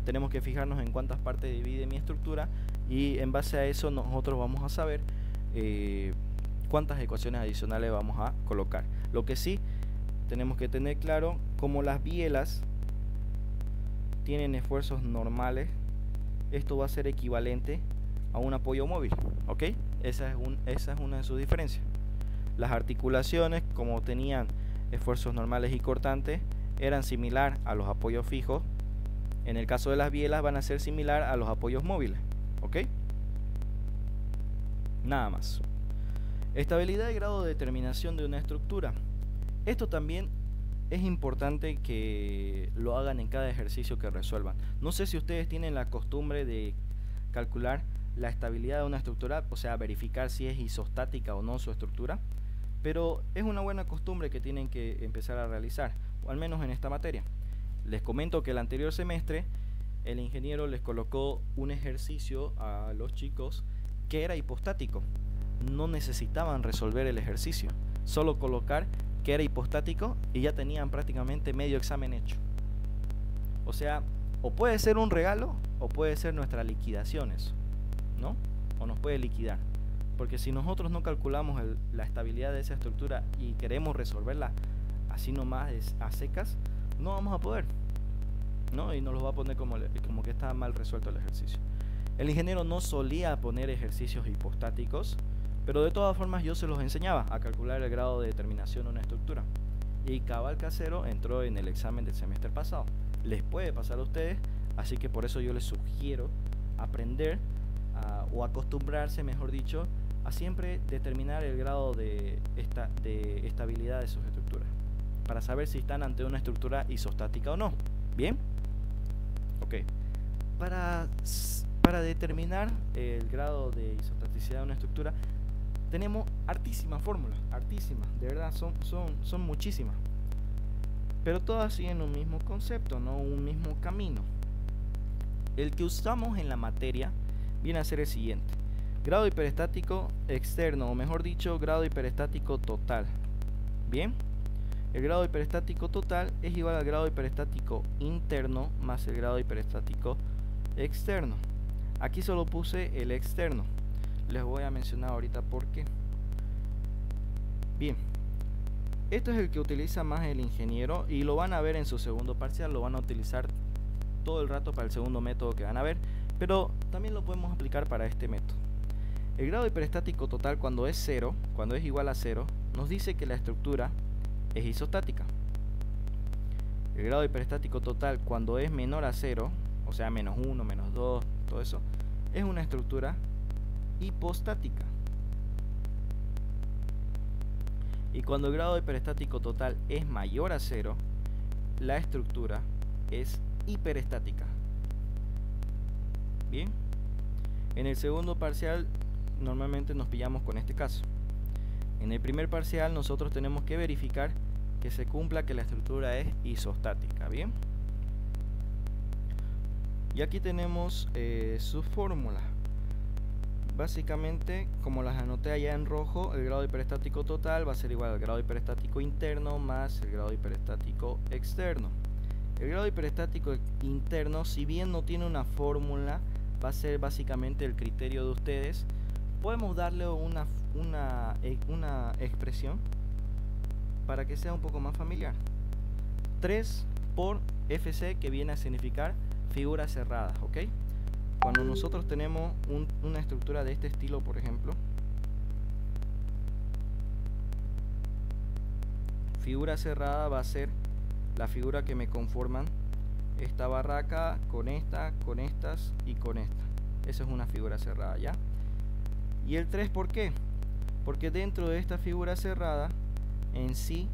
Tenemos que fijarnos en cuántas partes divide mi estructura y en base a eso nosotros vamos a saber cuántas ecuaciones adicionales vamos a colocar. Lo que sí tenemos que tener claro, como las bielas tienen esfuerzos normales, esto va a ser equivalente a un apoyo móvil, ¿ok? Esa es una de sus diferencias. Las articulaciones, como tenían esfuerzos normales y cortantes, eran similar a los apoyos fijos. En el caso de las bielas van a ser similar a los apoyos móviles, ¿ok? Nada más. Estabilidad y grado de determinación de una estructura. Esto también es importante que lo hagan en cada ejercicio que resuelvan. No sé si ustedes tienen la costumbre de calcular la estabilidad de una estructura, o sea, verificar si es isostática o no su estructura, pero es una buena costumbre que tienen que empezar a realizar, o al menos en esta materia. Les comento que el anterior semestre el ingeniero les colocó un ejercicio a los chicos que era hipostático. No necesitaban resolver el ejercicio, solo colocar que era hipostático y ya tenían prácticamente medio examen hecho. O sea, o puede ser un regalo o puede ser nuestra liquidación eso, ¿no? O nos puede liquidar. Porque si nosotros no calculamos la estabilidad de esa estructura y queremos resolverla así nomás a secas, no vamos a poder, ¿no? Y nos lo va a poner como que está mal resuelto el ejercicio. El ingeniero no solía poner ejercicios hipostáticos, pero de todas formas yo se los enseñaba a calcular el grado de determinación de una estructura. Y cabal casero entró en el examen del semestre pasado. Les puede pasar a ustedes, así que por eso yo les sugiero aprender o acostumbrarse, mejor dicho, a siempre determinar el grado de estabilidad de sus estructuras, para saber si están ante una estructura isostática o no. ¿Bien? Ok. Para determinar el grado de isostaticidad de una estructura, tenemos hartísimas fórmulas, hartísimas, de verdad, son muchísimas. Pero todas siguen un mismo concepto, ¿no? Un mismo camino. El que usamos en la materia viene a ser el siguiente: grado hiperestático externo, o mejor dicho, grado hiperestático total. Bien, el grado hiperestático total es igual al grado hiperestático interno más el grado hiperestático externo. Aquí solo puse el externo, les voy a mencionar ahorita por qué. Bien, esto es el que utiliza más el ingeniero y lo van a ver en su segundo parcial, lo van a utilizar todo el rato para el segundo método que van a ver, pero también lo podemos aplicar para este método. El grado hiperestático total, cuando es cero, cuando es igual a cero, nos dice que la estructura es isostática. El grado hiperestático total, cuando es menor a cero, o sea menos 1, menos 2, todo eso, es una estructura hipostática. Y cuando el grado hiperestático total es mayor a cero, la estructura es hiperestática. Bien, en el segundo parcial normalmente nos pillamos con este caso. En el primer parcial nosotros tenemos que verificar que se cumpla que la estructura es isostática. Bien, y aquí tenemos su fórmula. Básicamente, como las anoté allá en rojo, el grado hiperestático total va a ser igual al grado hiperestático interno más el grado hiperestático externo. El grado hiperestático interno, si bien no tiene una fórmula, va a ser básicamente el criterio de ustedes. Podemos darle una expresión para que sea un poco más familiar. 3 por FC, que viene a significar figuras cerradas, ¿ok? Cuando nosotros tenemos una estructura de este estilo, por ejemplo, figura cerrada va a ser la figura que me conforman esta barraca con esta, con estas y con esta. Esa es una figura cerrada, ¿ya? ¿Y el 3 por qué? Porque dentro de esta figura cerrada en sí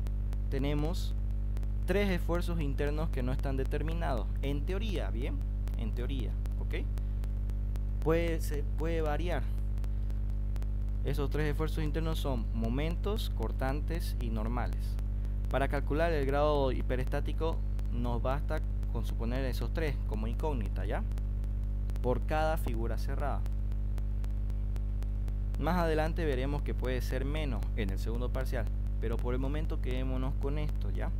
tenemos 3 esfuerzos internos que no están determinados. En teoría, ¿bien? En teoría, ¿ok? Puede variar. Esos 3 esfuerzos internos son momentos, cortantes y normales. Para calcular el grado hiperestático nos basta con suponer esos 3 como incógnita, ¿ya? Por cada figura cerrada. Más adelante veremos que puede ser menos en el segundo parcial, pero por el momento quedémonos con esto, ¿ya?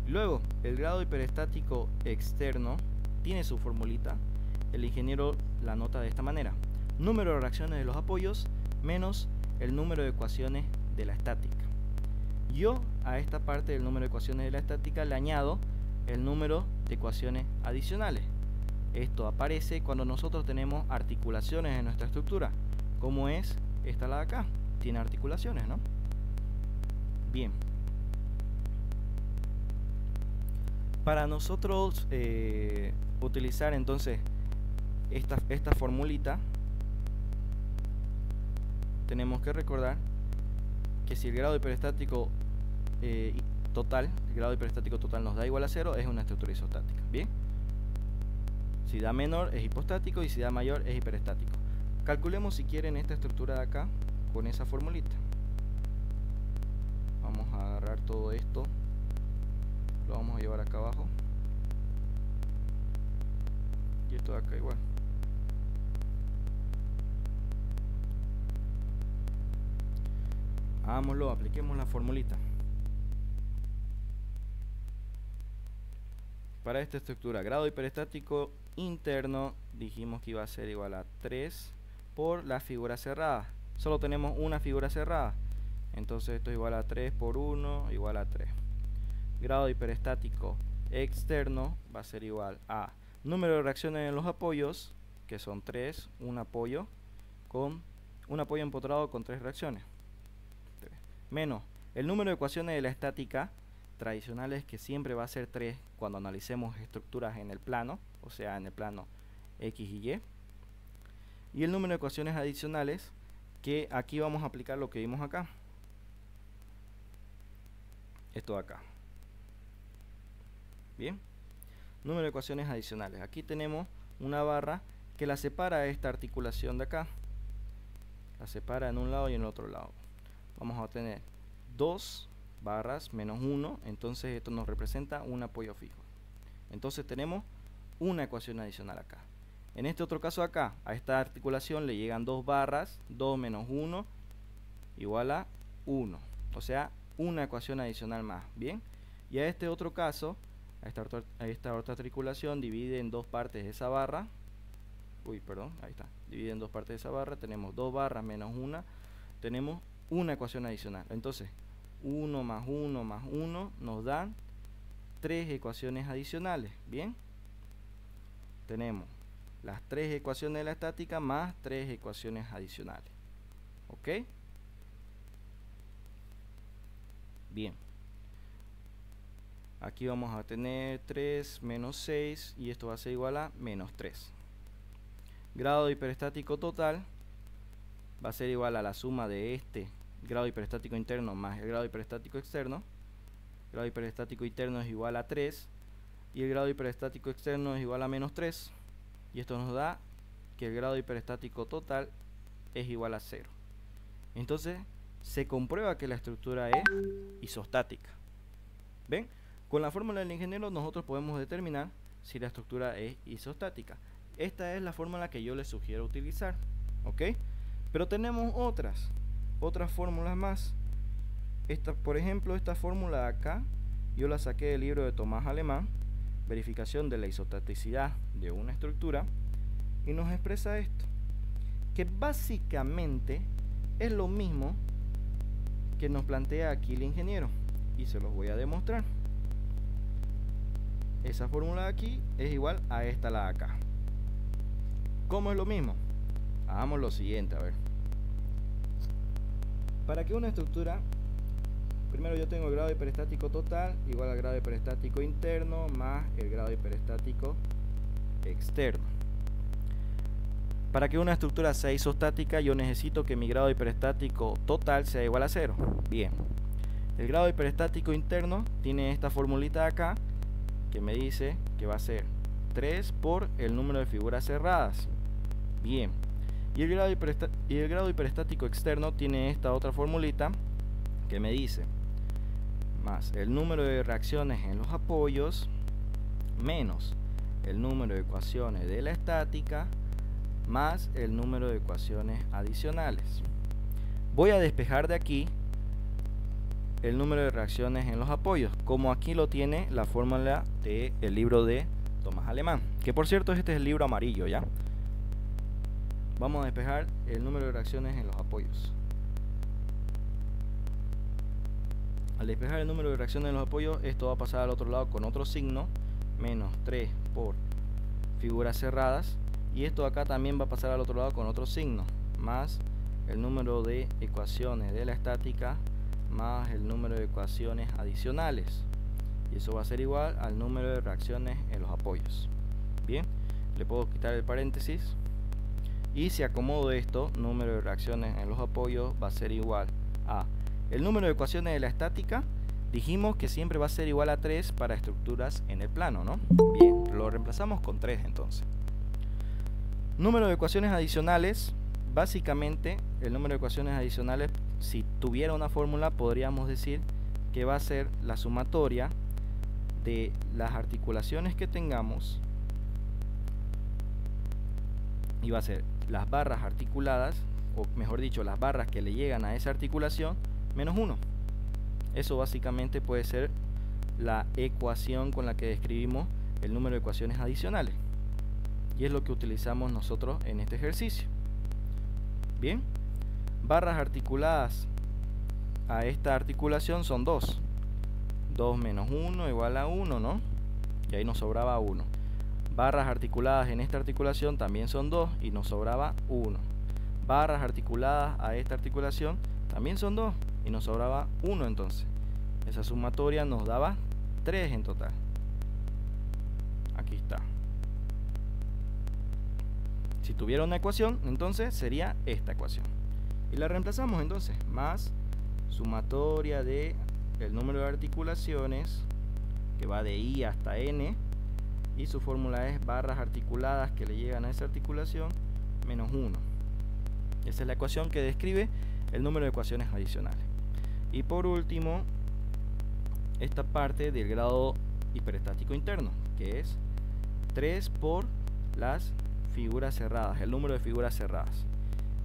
Luego, el grado hiperestático externo tiene su formulita. El ingeniero la anota de esta manera: número de reacciones de los apoyos menos el número de ecuaciones de la estática. Yo a esta parte del número de ecuaciones de la estática le añado el número de ecuaciones adicionales. Esto aparece cuando nosotros tenemos articulaciones en nuestra estructura, como es esta la de acá, tiene articulaciones, ¿no? Bien. Para nosotros utilizar entonces esta formulita, tenemos que recordar que si el grado hiperestático total, el grado hiperestático total nos da igual a 0, es una estructura isostática. Bien. Si da menor es hipostático y si da mayor es hiperestático. Calculemos si quieren esta estructura de acá con esa formulita. Vamos a agarrar todo esto, lo vamos a llevar acá abajo y esto de acá igual. Hagámoslo, apliquemos la formulita. Para esta estructura, grado hiperestático interno, dijimos que iba a ser igual a 3 por la figura cerrada. Solo tenemos una figura cerrada, entonces esto es igual a 3 por 1, igual a 3. Grado hiperestático externo va a ser igual a número de reacciones en los apoyos, que son 3, un apoyo empotrado con 3 reacciones, menos el número de ecuaciones de la estática tradicionales, que siempre va a ser 3 cuando analicemos estructuras en el plano, o sea en el plano X y Y, y el número de ecuaciones adicionales, que aquí vamos a aplicar lo que vimos acá, esto de acá. Bien, número de ecuaciones adicionales, aquí tenemos una barra que la separa a esta articulación de acá, la separa en un lado y en el otro lado. Vamos a tener 2 barras menos 1, entonces esto nos representa un apoyo fijo. Entonces tenemos una ecuación adicional acá. En este otro caso acá, a esta articulación le llegan 2 barras, 2 menos 1 igual a 1, o sea una ecuación adicional más. Bien, y a este otro caso, a esta otra articulación divide en 2 partes esa barra, divide en 2 partes de esa barra, tenemos 2 barras menos 1, tenemos una ecuación adicional. Entonces 1 más 1 más 1 nos dan 3 ecuaciones adicionales. Bien, tenemos las 3 ecuaciones de la estática más 3 ecuaciones adicionales. ¿Ok? Bien, aquí vamos a tener 3 menos 6 y esto va a ser igual a menos 3. Grado hiperestático total va a ser igual a la suma de este grado hiperestático interno más el grado hiperestático externo. El grado hiperestático interno es igual a 3 y el grado hiperestático externo es igual a menos 3, y esto nos da que el grado hiperestático total es igual a 0. Entonces se comprueba que la estructura es isostática. ¿Ven? Con la fórmula del ingeniero nosotros podemos determinar si la estructura es isostática. Esta es la fórmula que yo les sugiero utilizar, ¿ok? Pero tenemos otras fórmulas más. Por ejemplo, esta fórmula de acá yo la saqué del libro de Tomás Alemán, verificación de la isostaticidad de una estructura, y nos expresa esto, que básicamente es lo mismo que nos plantea aquí el ingeniero, y se los voy a demostrar. Esa fórmula de aquí es igual a esta la de acá. ¿Cómo es lo mismo? Hagamos lo siguiente, a ver. Para que una estructura, primero yo tengo el grado hiperestático total igual al grado hiperestático interno más el grado hiperestático externo. Para que una estructura sea isostática, yo necesito que mi grado hiperestático total sea igual a 0. Bien, el grado hiperestático interno tiene esta formulita de acá que me dice que va a ser 3 por el número de figuras cerradas. Bien, y el grado hiperestático externo tiene esta otra formulita que me dice más el número de reacciones en los apoyos menos el número de ecuaciones de la estática más el número de ecuaciones adicionales. Voy a despejar de aquí el número de reacciones en los apoyos, como aquí lo tiene la fórmula del libro de Tomás Alemán, que por cierto este es el libro amarillo, ¿ya? Vamos a despejar el número de reacciones en los apoyos. Al despejar el número de reacciones en los apoyos, esto va a pasar al otro lado con otro signo, menos 3 por figuras cerradas, y esto acá también va a pasar al otro lado con otro signo, más el número de ecuaciones de la estática más el número de ecuaciones adicionales, y eso va a ser igual al número de reacciones en los apoyos. Bien, le puedo quitar el paréntesis, y si acomodo esto, número de reacciones en los apoyos va a ser igual a el número de ecuaciones de la estática. Dijimos que siempre va a ser igual a 3 para estructuras en el plano, ¿no? Bien, lo reemplazamos con 3 entonces. Número de ecuaciones adicionales, básicamente el número de ecuaciones adicionales, si tuviera una fórmula, podríamos decir que va a ser la sumatoria de las articulaciones que tengamos, y va a ser las barras articuladas, o mejor dicho, las barras que le llegan a esa articulación, menos 1. Eso básicamente puede ser la ecuación con la que describimos el número de ecuaciones adicionales, y es lo que utilizamos nosotros en este ejercicio. Bien, barras articuladas a esta articulación son 2. 2 menos 1 igual a 1, ¿no? Y ahí nos sobraba 1. Barras articuladas en esta articulación también son 2 y nos sobraba 1. Barras articuladas a esta articulación también son 2 y nos sobraba 1 entonces. Esa sumatoria nos daba 3 en total. Aquí está. Si tuviera una ecuación, entonces sería esta ecuación. Y la reemplazamos entonces, más sumatoria de el número de articulaciones, que va de I hasta N, y su fórmula es barras articuladas que le llegan a esa articulación, menos 1. Esa es la ecuación que describe el número de ecuaciones adicionales. Y por último, esta parte del grado hiperestático interno, que es 3 por las figuras cerradas, el número de figuras cerradas.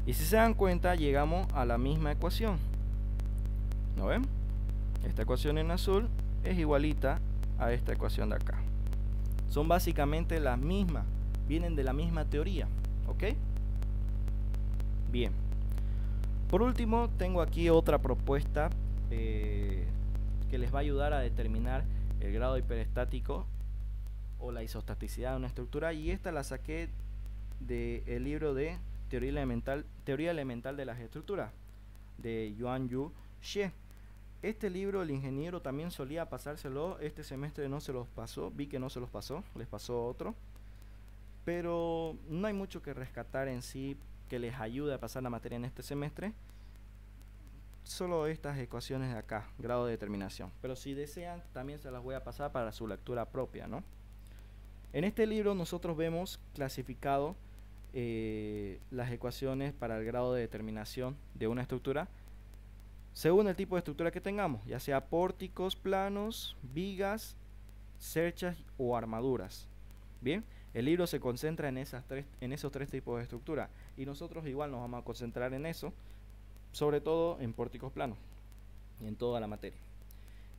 Y si se dan cuenta, llegamos a la misma ecuación. ¿No ven? Esta ecuación en azul es igualita a esta ecuación de acá. Son básicamente las mismas, vienen de la misma teoría, ¿ok? Bien. Por último, tengo aquí otra propuesta que les va a ayudar a determinar el grado hiperestático o la isostaticidad de una estructura, y esta la saqué del libro de Teoría Elemental de las Estructuras de Yuan-Yu Xie. Este libro el ingeniero también solía pasárselo, este semestre no se los pasó, vi que no se los pasó, les pasó otro, pero no hay mucho que rescatar en sí que les ayude a pasar la materia en este semestre, solo estas ecuaciones de acá, grado de determinación, pero si desean también se las voy a pasar para su lectura propia, ¿no? En este libro nosotros vemos clasificado las ecuaciones para el grado de determinación de una estructura según el tipo de estructura que tengamos, ya sea pórticos, planos, vigas, cerchas o armaduras. Bien, el libro se concentra en esos tres tipos de estructura, y nosotros igual nos vamos a concentrar en eso, sobre todo en pórticos planos y en toda la materia.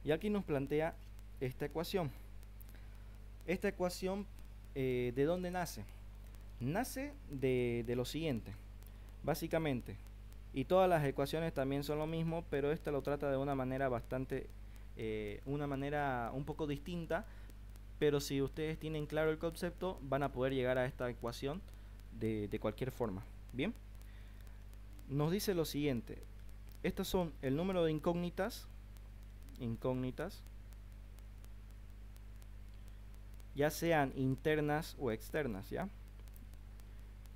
Y aquí nos plantea esta ecuación. Esta ecuación, ¿de dónde nace? Nace de lo siguiente, básicamente, y todas las ecuaciones también son lo mismo, pero esta lo trata de una manera un poco distinta, pero si ustedes tienen claro el concepto, van a poder llegar a esta ecuación de cualquier forma. Bien, nos dice lo siguiente, estos son el número de incógnitas, ya sean internas o externas, ¿ya?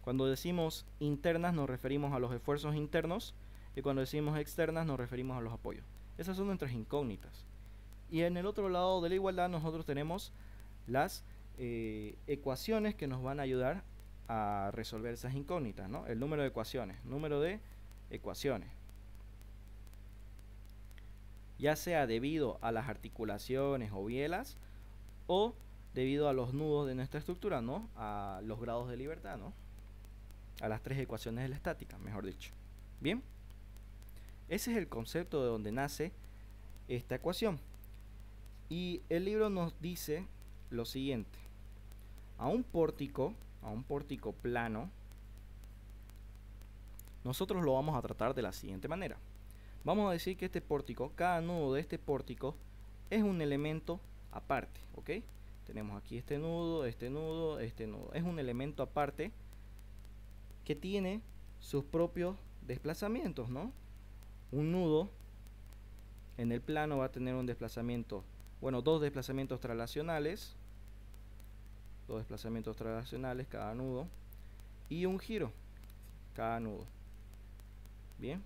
Cuando decimos internas nos referimos a los esfuerzos internos, y cuando decimos externas nos referimos a los apoyos. Esas son nuestras incógnitas. Y en el otro lado de la igualdad nosotros tenemos las ecuaciones que nos van a ayudar a resolver esas incógnitas, ¿no? El número de ecuaciones, ya sea debido a las articulaciones o bielas o debido a los nudos de nuestra estructura, ¿no? A los grados de libertad, ¿no? A las tres ecuaciones de la estática, mejor dicho. Bien, ese es el concepto de donde nace esta ecuación. Y el libro nos dice lo siguiente: a un pórtico plano, nosotros lo vamos a tratar de la siguiente manera. Vamos a decir que este pórtico, cada nudo de este pórtico es un elemento aparte, ¿ok? Tenemos aquí este nudo, este nudo, este nudo. Es un elemento aparte que tiene sus propios desplazamientos, ¿no? Un nudo en el plano va a tener un desplazamiento, bueno, dos desplazamientos traslacionales cada nudo, y un giro cada nudo. Bien,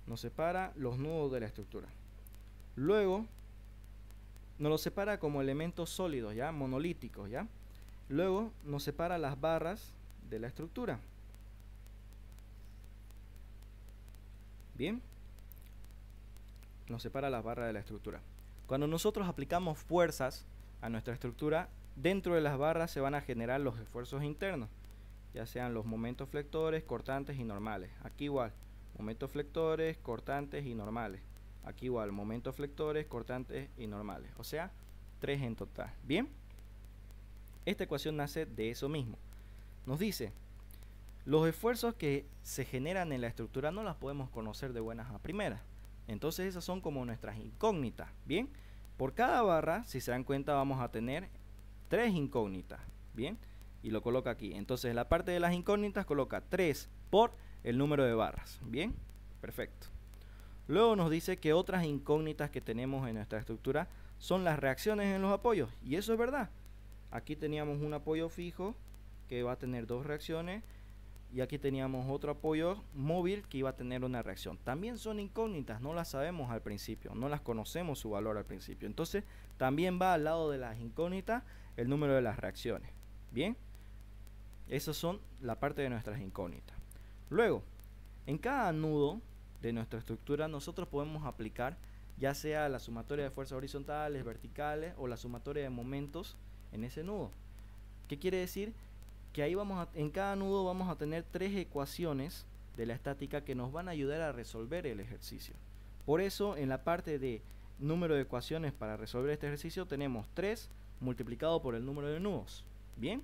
nos separa los nudos de la estructura. Luego nos los separa como elementos sólidos, ya monolíticos, ya. Luego nos separa las barras de la estructura. Bien, nos separa las barras de la estructura. Cuando nosotros aplicamos fuerzas a nuestra estructura, dentro de las barras se van a generar los esfuerzos internos, ya sean los momentos flectores, cortantes y normales. Aquí igual, momentos flectores, cortantes y normales. Aquí igual, momentos flectores, cortantes y normales. O sea, 3 en total. Bien, esta ecuación nace de eso mismo. Nos dice, los esfuerzos que se generan en la estructura no las podemos conocer de buenas a primeras. Entonces esas son como nuestras incógnitas. Bien, por cada barra, si se dan cuenta, vamos a tener 3 incógnitas. Bien, y lo coloca aquí. Entonces en la parte de las incógnitas coloca 3 por el número de barras. Bien, perfecto. Luego nos dice que otras incógnitas que tenemos en nuestra estructura son las reacciones en los apoyos. Y eso es verdad. Aquí teníamos un apoyo fijo que va a tener 2 reacciones. Y aquí teníamos otro apoyo móvil que iba a tener una reacción. También son incógnitas, no las sabemos al principio, no las conocemos su valor al principio. Entonces también va al lado de las incógnitas el número de las reacciones. Bien, esas son la parte de nuestras incógnitas. Luego, en cada nudo de nuestra estructura nosotros podemos aplicar ya sea la sumatoria de fuerzas horizontales, verticales o la sumatoria de momentos en ese nudo. ¿Qué quiere decir? Que ahí en cada nudo vamos a tener 3 ecuaciones de la estática que nos van a ayudar a resolver el ejercicio. Por eso en la parte de número de ecuaciones para resolver este ejercicio tenemos 3 multiplicado por el número de nudos. Bien,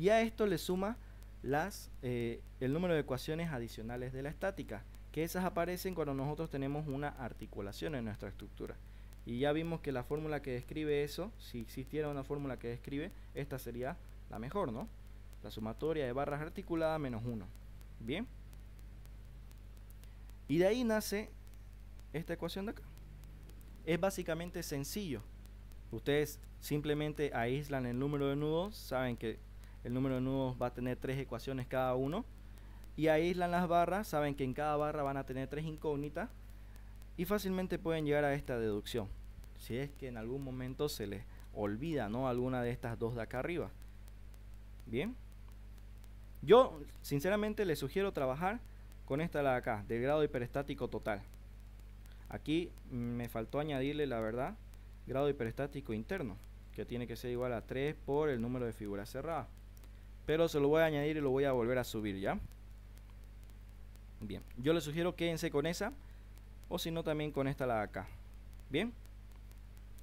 y a esto le suma el número de ecuaciones adicionales de la estática, que esas aparecen cuando nosotros tenemos una articulación en nuestra estructura. Y ya vimos que la fórmula que describe eso, si existiera una fórmula que describe, esta sería la mejor, ¿no? La sumatoria de barras articuladas menos 1. Bien, y de ahí nace esta ecuación de acá. Es básicamente sencillo. Ustedes simplemente aíslan el número de nudos, saben que el número de nudos va a tener 3 ecuaciones cada uno, y aíslan las barras, saben que en cada barra van a tener 3 incógnitas, y fácilmente pueden llegar a esta deducción, si es que en algún momento se les olvida, ¿no?, alguna de estas dos de acá arriba. Bien, yo sinceramente les sugiero trabajar con esta de acá, del grado hiperestático total. Aquí me faltó añadirle, la verdad, grado hiperestático interno, que tiene que ser igual a 3 por el número de figuras cerradas, pero se lo voy a añadir y lo voy a volver a subir, ¿ya? Bien, yo les sugiero quédense con esa, o si no también con esta la de acá. Bien,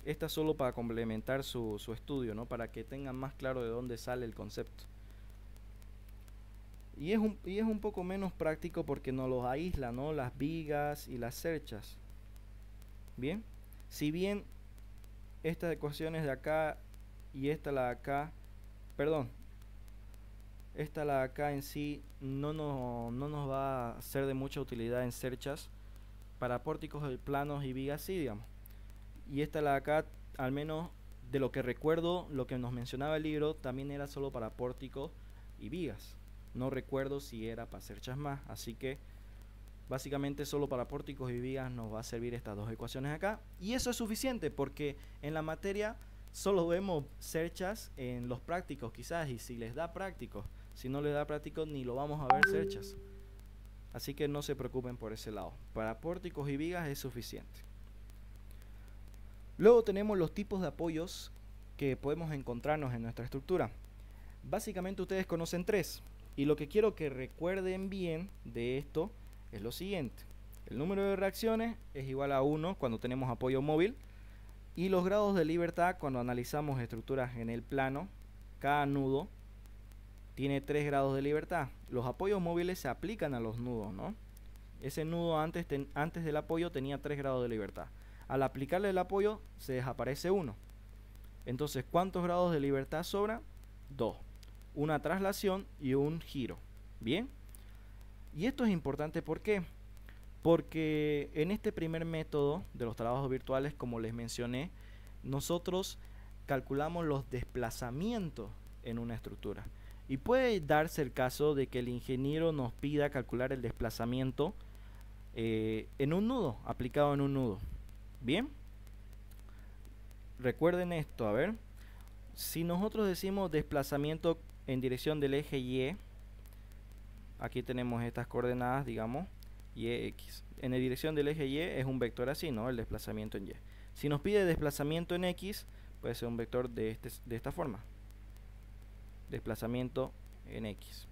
esta es solo para complementar su estudio, ¿no?, para que tengan más claro de dónde sale el concepto. Y es un poco menos práctico porque nos los aísla, ¿no?, las vigas y las cerchas. Bien, si bien estas ecuaciones de acá y esta la de acá, perdón, esta la de acá en sí no nos va a ser de mucha utilidad en cerchas. Para pórticos planos y vigas sí, digamos. Y esta la de acá, al menos de lo que recuerdo, lo que nos mencionaba el libro, también era solo para pórticos y vigas. No recuerdo si era para cerchas más, así que básicamente solo para pórticos y vigas nos va a servir estas dos ecuaciones acá. Y eso es suficiente porque en la materia solo vemos cerchas en los prácticos quizás, y si les da prácticos. Si no les da prácticos ni lo vamos a ver cerchas. así que no se preocupen por ese lado. Para pórticos y vigas es suficiente. Luego tenemos los tipos de apoyos que podemos encontrarnos en nuestra estructura. Básicamente ustedes conocen tres, y lo que quiero que recuerden bien de esto es lo siguiente: el número de reacciones es igual a 1 cuando tenemos apoyo móvil, y los grados de libertad cuando analizamos estructuras en el plano. Cada nudo tiene 3 grados de libertad. Los apoyos móviles se aplican a los nudos, ¿no? Ese nudo antes del apoyo tenía 3 grados de libertad. Al aplicarle el apoyo se desaparece 1. Entonces, ¿cuántos grados de libertad sobran? 2. Una traslación y un giro. Bien. Y esto es importante, ¿por qué? Porque en este primer método de los trabajos virtuales, como les mencioné, nosotros calculamos los desplazamientos en una estructura. Y puede darse el caso de que el ingeniero nos pida calcular el desplazamiento en un nudo, aplicado en un nudo. Bien. Recuerden esto, a ver. Si nosotros decimos desplazamiento en dirección del eje Y, aquí tenemos estas coordenadas, digamos, y x. En la dirección del eje Y es un vector así, ¿no? El desplazamiento en Y. Si nos pide desplazamiento en x, puede ser un vector de esta forma. Desplazamiento en x.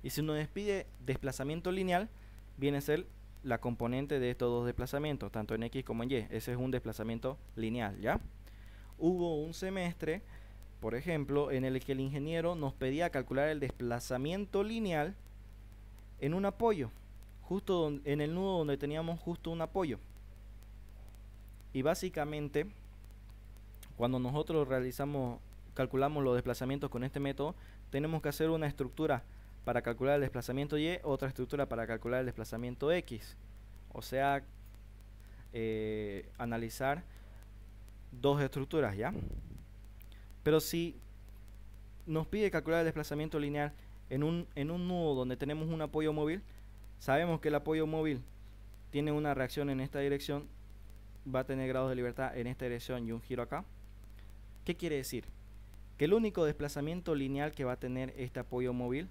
Y si nos pide desplazamiento lineal, viene a ser la componente de estos dos desplazamientos, tanto en x como en y. Ese es un desplazamiento lineal, ¿ya? Hubo un semestre, por ejemplo, en el que el ingeniero nos pedía calcular el desplazamiento lineal en un apoyo, justo en el nudo donde teníamos justo un apoyo. Y básicamente, cuando nosotros calculamos los desplazamientos con este método, tenemos que hacer una estructura para calcular el desplazamiento y, otra estructura para calcular el desplazamiento x. O sea, analizar dos estructuras, ¿ya? Pero si nos pide calcular el desplazamiento lineal en un nudo donde tenemos un apoyo móvil, sabemos que el apoyo móvil tiene una reacción en esta dirección, va a tener grados de libertad en esta dirección y un giro acá. ¿Qué quiere decir? Que el único desplazamiento lineal que va a tener este apoyo móvil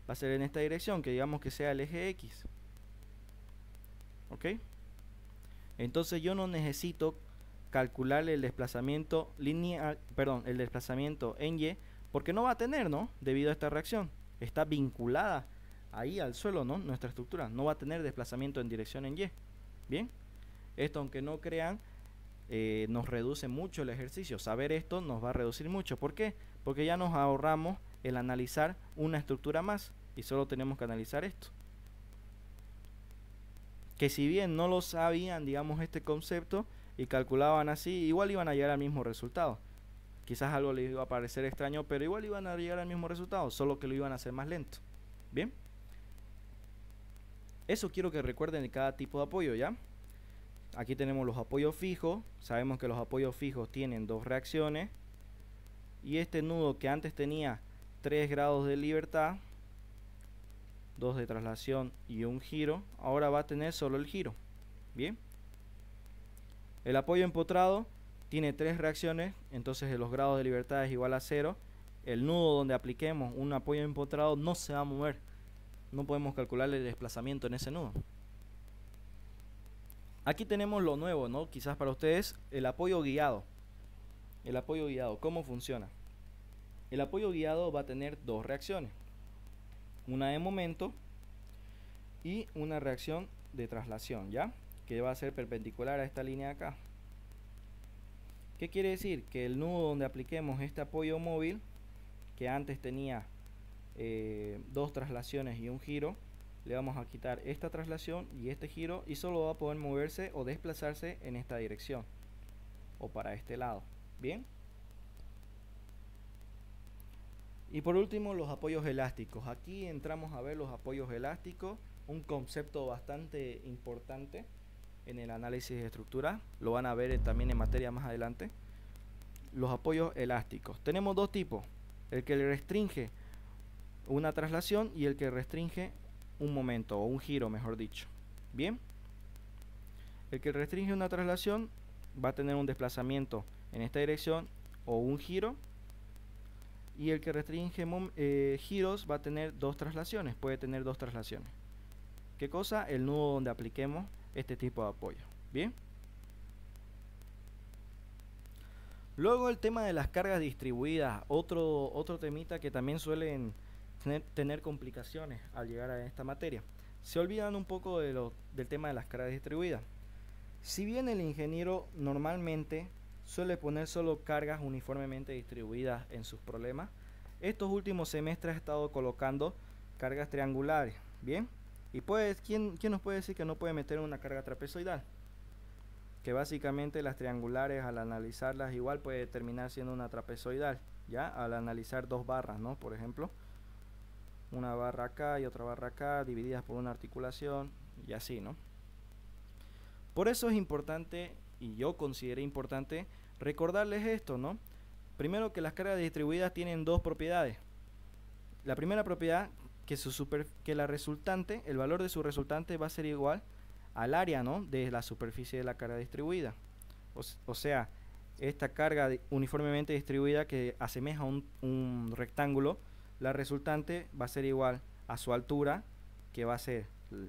va a ser en esta dirección, que digamos que sea el eje X. ¿Ok? Entonces yo no necesito calcularle el desplazamiento lineal, perdón, el desplazamiento en Y, porque no va a tener, ¿no? Debido a esta reacción. Está vinculada ahí al suelo, ¿no? Nuestra estructura no va a tener desplazamiento en dirección en Y. Bien. Esto, aunque no crean, nos reduce mucho el ejercicio. Saber esto nos va a reducir mucho. ¿Por qué? Porque ya nos ahorramos el analizar una estructura más y solo tenemos que analizar esto. Que si bien no lo sabían, digamos, este concepto y calculaban así, igual iban a llegar al mismo resultado. Quizás algo les iba a parecer extraño, pero igual iban a llegar al mismo resultado, solo que lo iban a hacer más lento. Bien. Eso quiero que recuerden de cada tipo de apoyo, ¿ya? Aquí tenemos los apoyos fijos. Sabemos que los apoyos fijos tienen dos reacciones. Y este nudo que antes tenía 3 grados de libertad, 2 de traslación y un giro, ahora va a tener solo el giro. Bien. El apoyo empotrado tiene 3 reacciones, entonces los grados de libertad es igual a 0. El nudo donde apliquemos un apoyo empotrado no se va a mover. No podemos calcularle el desplazamiento en ese nudo. Aquí tenemos lo nuevo, ¿no? Quizás para ustedes, el apoyo guiado. El apoyo guiado, ¿cómo funciona? El apoyo guiado va a tener dos reacciones. Una de momento y una reacción de traslación, ¿ya? Que va a ser perpendicular a esta línea de acá. ¿Qué quiere decir? Que el nudo donde apliquemos este apoyo móvil, que antes tenía 2 traslaciones y un giro, le vamos a quitar esta traslación y este giro y solo va a poder moverse o desplazarse en esta dirección o para este lado. Bien. Y por último, los apoyos elásticos. Aquí entramos a ver los apoyos elásticos, un concepto bastante importante en el análisis de estructura. Lo van a ver también en materia más adelante. Los apoyos elásticos. Tenemos dos tipos: el que le restringe una traslación y el que restringe un momento o un giro, mejor dicho. Bien. El que restringe una traslación va a tener un desplazamiento en esta dirección o un giro, y el que restringe giros va a tener dos traslaciones, puede tener dos traslaciones. ¿Ok? ¿qué cosa? El nudo donde apliquemos este tipo de apoyo. Bien. Luego el tema de las cargas distribuidas, otro temita que también suelen tener complicaciones al llegar a esta materia. Se olvidan un poco del tema de las cargas distribuidas. Si bien el ingeniero normalmente suele poner solo cargas uniformemente distribuidas en sus problemas, estos últimos semestres ha estado colocando cargas triangulares. Bien. Y pues, ¿quién nos puede decir que no puede meter una carga trapezoidal? Que básicamente las triangulares, al analizarlas igual, puede terminar siendo una trapezoidal, ya al analizar dos barras, ¿no? Por ejemplo, una barra acá y otra barra acá, divididas por una articulación, y así, ¿no? Por eso es importante, y yo consideré importante, recordarles esto, ¿no? Primero, que las cargas distribuidas tienen dos propiedades. La primera propiedad, que la resultante, el valor de su resultante va a ser igual al área, ¿no?, de la superficie de la carga distribuida. O sea, esta carga uniformemente distribuida que asemeja un rectángulo, la resultante va a ser igual a su altura, que va a ser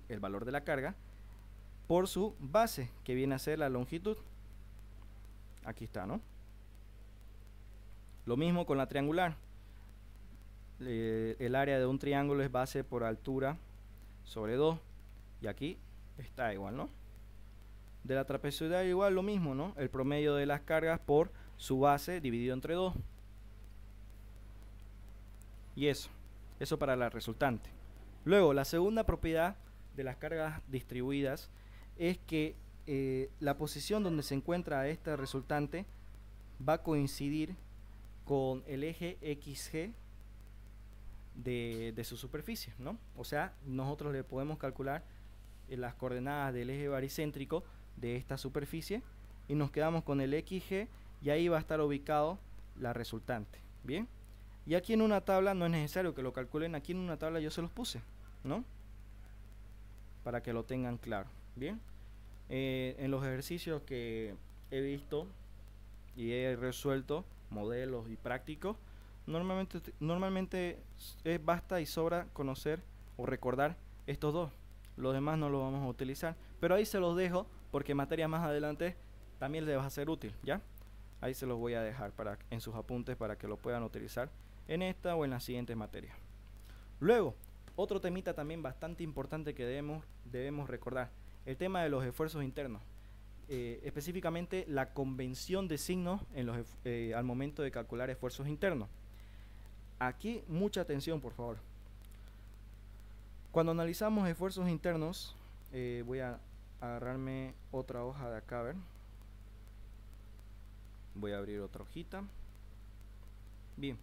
el valor de la carga, por su base, que viene a ser la longitud. Aquí está, ¿no? Lo mismo con la triangular. El área de un triángulo es base por altura sobre 2. Y aquí está igual, ¿no? De la trapezoidal igual lo mismo, ¿no? El promedio de las cargas por su base dividido entre 2. Y eso para la resultante. Luego, la segunda propiedad de las cargas distribuidas es que la posición donde se encuentra esta resultante va a coincidir con el eje XG de su superficie, ¿no? O sea, nosotros le podemos calcular las coordenadas del eje baricéntrico de esta superficie y nos quedamos con el XG, y ahí va a estar ubicado la resultante. Bien, y aquí en una tabla no es necesario que lo calculen, aquí en una tabla yo se los puse, ¿no? Para que lo tengan claro. Bien, en los ejercicios que he visto y he resuelto, modelos y prácticos, normalmente basta y sobra conocer o recordar estos dos. Los demás no los vamos a utilizar, pero ahí se los dejo porque en materia más adelante también les va a ser útil, ¿ya? Ahí se los voy a dejar en sus apuntes para que lo puedan utilizar en esta o en las siguientes materias. Luego, otro temita también bastante importante que debemos recordar, el tema de los esfuerzos internos. Específicamente la convención de signos al momento de calcular esfuerzos internos. Aquí mucha atención, por favor. Cuando analizamos esfuerzos internos, voy a agarrarme otra hoja de acá, a ver. Voy a abrir otra hojita. Bien,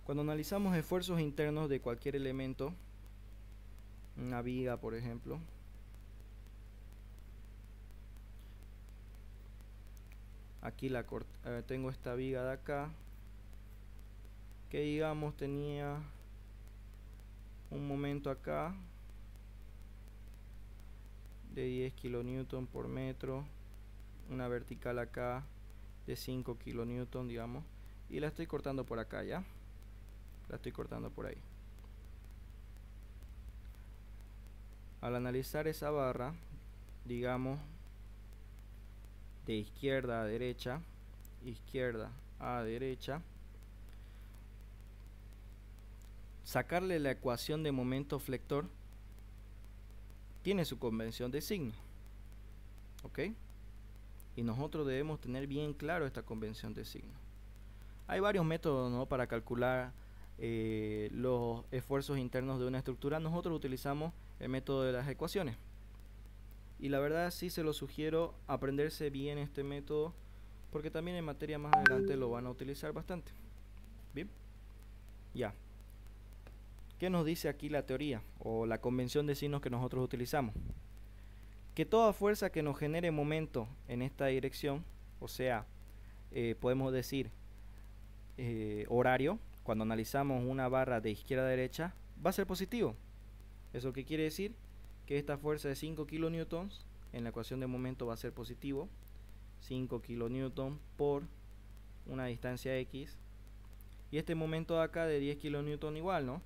cuando analizamos esfuerzos internos de cualquier elemento, una viga por ejemplo, aquí tengo esta viga de acá, que digamos tenía un momento acá de 10 kilonewton por metro, una vertical acá de 5 kilonewton, digamos, y la estoy cortando por acá, ya la estoy cortando por ahí. Al analizar esa barra, digamos, de izquierda a derecha, sacarle la ecuación de momento flector tiene su convención de signo, ¿ok? Y nosotros debemos tener bien claro esta convención de signo. Hay varios métodos, ¿no?, para calcular los esfuerzos internos de una estructura. Nosotros utilizamos el método de las ecuaciones. Y la verdad sí se lo sugiero aprenderse bien este método, porque también en materia más adelante lo van a utilizar bastante. Bien, ya. ¿Qué nos dice aquí la teoría o la convención de signos que nosotros utilizamos? Que toda fuerza que nos genere momento en esta dirección, o sea, podemos decir horario, cuando analizamos una barra de izquierda a derecha, va a ser positivo. ¿Eso qué quiere decir? Que esta fuerza de 5 kilonewtons en la ecuación de momento va a ser positivo. 5 kilonewtons por una distancia X. Y este momento de acá de 10 kilonewtons igual, ¿no?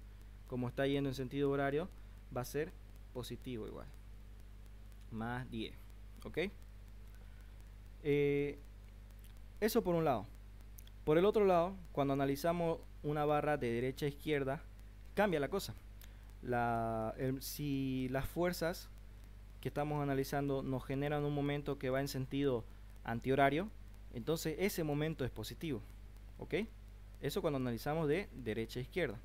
Como está yendo en sentido horario, va a ser positivo igual. Más 10. ¿Ok? Eso por un lado. Por el otro lado, cuando analizamos una barra de derecha a izquierda, cambia la cosa. Si las fuerzas que estamos analizando nos generan un momento que va en sentido antihorario, entonces ese momento es positivo. ¿Ok? Eso cuando analizamos de derecha a izquierda.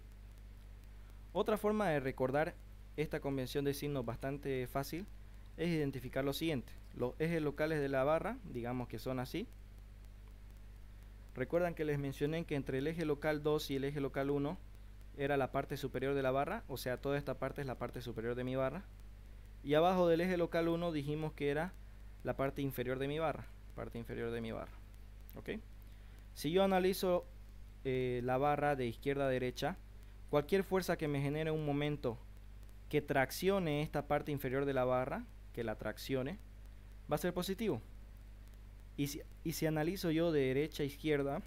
Otra forma de recordar esta convención de signos bastante fácil es identificar lo siguiente. Los ejes locales de la barra, digamos que son así. Recuerdan que les mencioné que entre el eje local 2 y el eje local 1 era la parte superior de la barra, o sea, toda esta parte es la parte superior de mi barra. Y abajo del eje local 1 dijimos que era la parte inferior de mi barra, ¿ok? Si yo analizo la barra de izquierda a derecha, cualquier fuerza que me genere un momento que traccione esta parte inferior de la barra, que la traccione, va a ser positivo. Y si analizo yo de derecha a izquierda,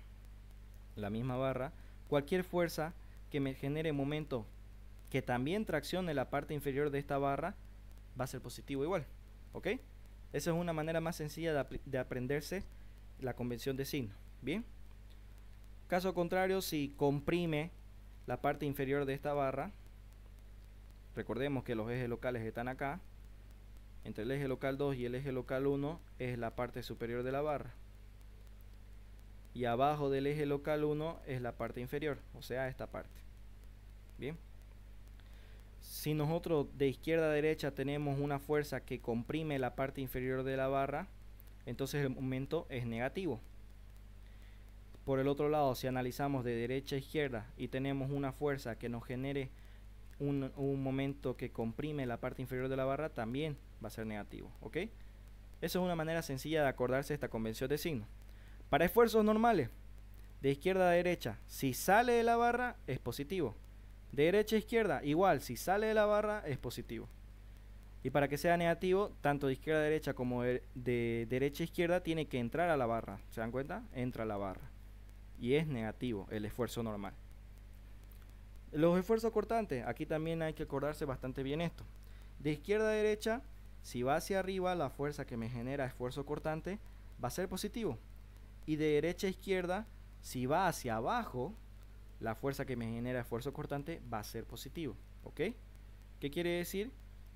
la misma barra, cualquier fuerza que me genere momento que también traccione la parte inferior de esta barra, va a ser positivo igual. ¿Ok? Esa es una manera más sencilla de aprenderse la convención de signos. Bien. Caso contrario, si comprime la parte inferior de esta barra, recordemos que los ejes locales están acá. Entre el eje local 2 y el eje local 1 es la parte superior de la barra. Y abajo del eje local 1 es la parte inferior, o sea, esta parte. Bien. Si nosotros de izquierda a derecha tenemos una fuerza que comprime la parte inferior de la barra, entonces el momento es negativo. Por el otro lado, si analizamos de derecha a izquierda y tenemos una fuerza que nos genere un momento que comprime la parte inferior de la barra, también va a ser negativo. ¿Ok? Eso es una manera sencilla de acordarse esta convención de signos. Para esfuerzos normales, de izquierda a derecha, si sale de la barra es positivo. De derecha a izquierda, igual, si sale de la barra es positivo. Y para que sea negativo, tanto de izquierda a derecha como de derecha a izquierda, tiene que entrar a la barra. ¿Se dan cuenta? Entra a la barra. Y es negativo el esfuerzo normal. Los esfuerzos cortantes, aquí también hay que acordarse bastante bien esto. De izquierda a derecha, si va hacia arriba, la fuerza que me genera esfuerzo cortante va a ser positivo. Y de derecha a izquierda, si va hacia abajo, la fuerza que me genera esfuerzo cortante va a ser positivo. ¿Ok? ¿Qué quiere decir?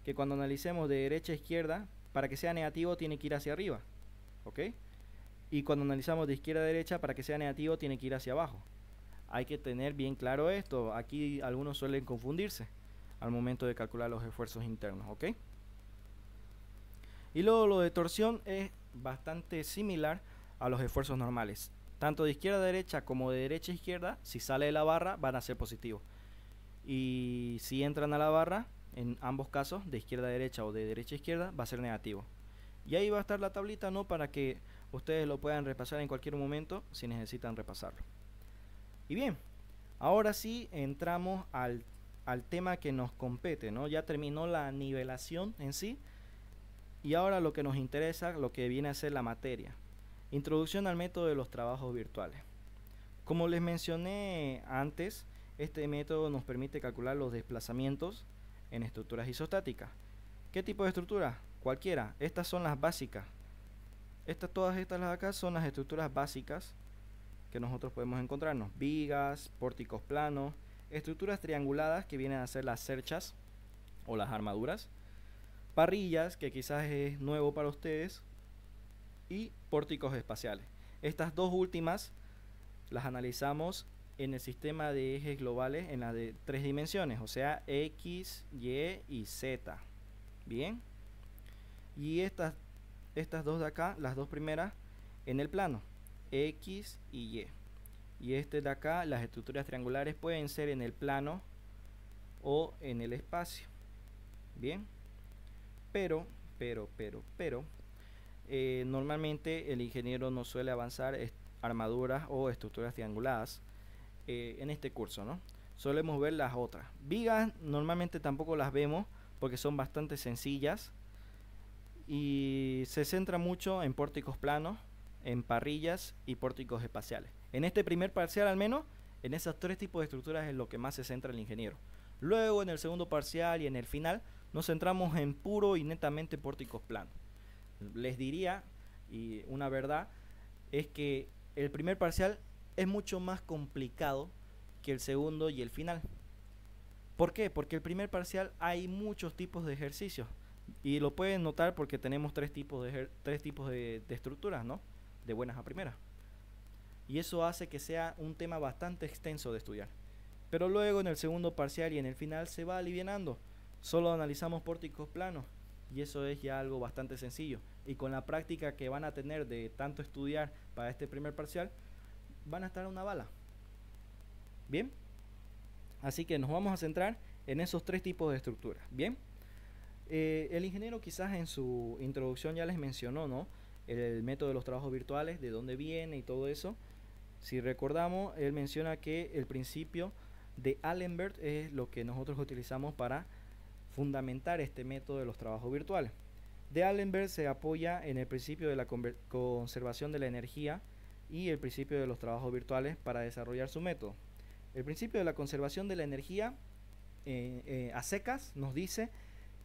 Que cuando analicemos de derecha a izquierda, para que sea negativo tiene que ir hacia arriba. ¿Ok? Y cuando analizamos de izquierda a derecha, para que sea negativo tiene que ir hacia abajo. Hay que tener bien claro esto. Aquí algunos suelen confundirse al momento de calcular los esfuerzos internos. ¿Ok? Y luego lo de torsión es bastante similar a los esfuerzos normales. Tanto de izquierda a derecha como de derecha a izquierda, si sale de la barra van a ser positivos. Y si entran a la barra, en ambos casos, de izquierda a derecha o de derecha a izquierda, va a ser negativo. Y ahí va a estar la tablita, ¿no? Para que ustedes lo puedan repasar en cualquier momento si necesitan repasarlo. Y bien, ahora sí entramos al tema que nos compete, ¿no? Ya terminó la nivelación en sí. Y ahora lo que nos interesa, lo que viene a ser la materia. Introducción al método de los trabajos virtuales. Como les mencioné antes, este método nos permite calcular los desplazamientos en estructuras isostáticas. ¿Qué tipo de estructura? Cualquiera. Estas son las básicas. Todas estas de acá son las estructuras básicas que nosotros podemos encontrarnos. Vigas, pórticos planos, estructuras trianguladas que vienen a ser las cerchas o las armaduras, parrillas, que quizás es nuevo para ustedes, y pórticos espaciales. Estas dos últimas las analizamos en el sistema de ejes globales en la de 3 dimensiones, o sea, X, Y y Z. Bien. Y estas dos de acá, las dos primeras, en el plano, X y Y. Y este de acá, las estructuras triangulares pueden ser en el plano o en el espacio. Bien. Pero normalmente el ingeniero no suele avanzar armaduras o estructuras trianguladas en este curso, ¿no? Solemos ver las otras. Vigas normalmente tampoco las vemos porque son bastante sencillas y se centra mucho en pórticos planos, en parrillas y pórticos espaciales. En este primer parcial al menos, en esos 3 tipos de estructuras es lo que más se centra el ingeniero. Luego en el segundo parcial y en el final nos centramos en puro y netamente pórticos planos. Les diría, y una verdad, es que el primer parcial es mucho más complicado que el segundo y el final. ¿Por qué? Porque el primer parcial hay muchos tipos de ejercicios. Y lo pueden notar porque tenemos tres tipos de estructuras, ¿no? De buenas a primeras. Y eso hace que sea un tema bastante extenso de estudiar. Pero luego en el segundo parcial y en el final se va alivianando. Solo analizamos pórticos planos. Y eso es ya algo bastante sencillo. Y con la práctica que van a tener de tanto estudiar para este primer parcial, van a estar a una bala. Bien. Así que nos vamos a centrar en esos tres tipos de estructuras. Bien. El ingeniero quizás en su introducción ya les mencionó, ¿no? El método de los trabajos virtuales, de dónde viene y todo eso. Si recordamos, él menciona que el principio de Allenberg es lo que nosotros utilizamos para fundamentar este método de los trabajos virtuales. De Allenberg se apoya en el principio de la conservación de la energía y el principio de los trabajos virtuales para desarrollar su método. El principio de la conservación de la energía a secas nos dice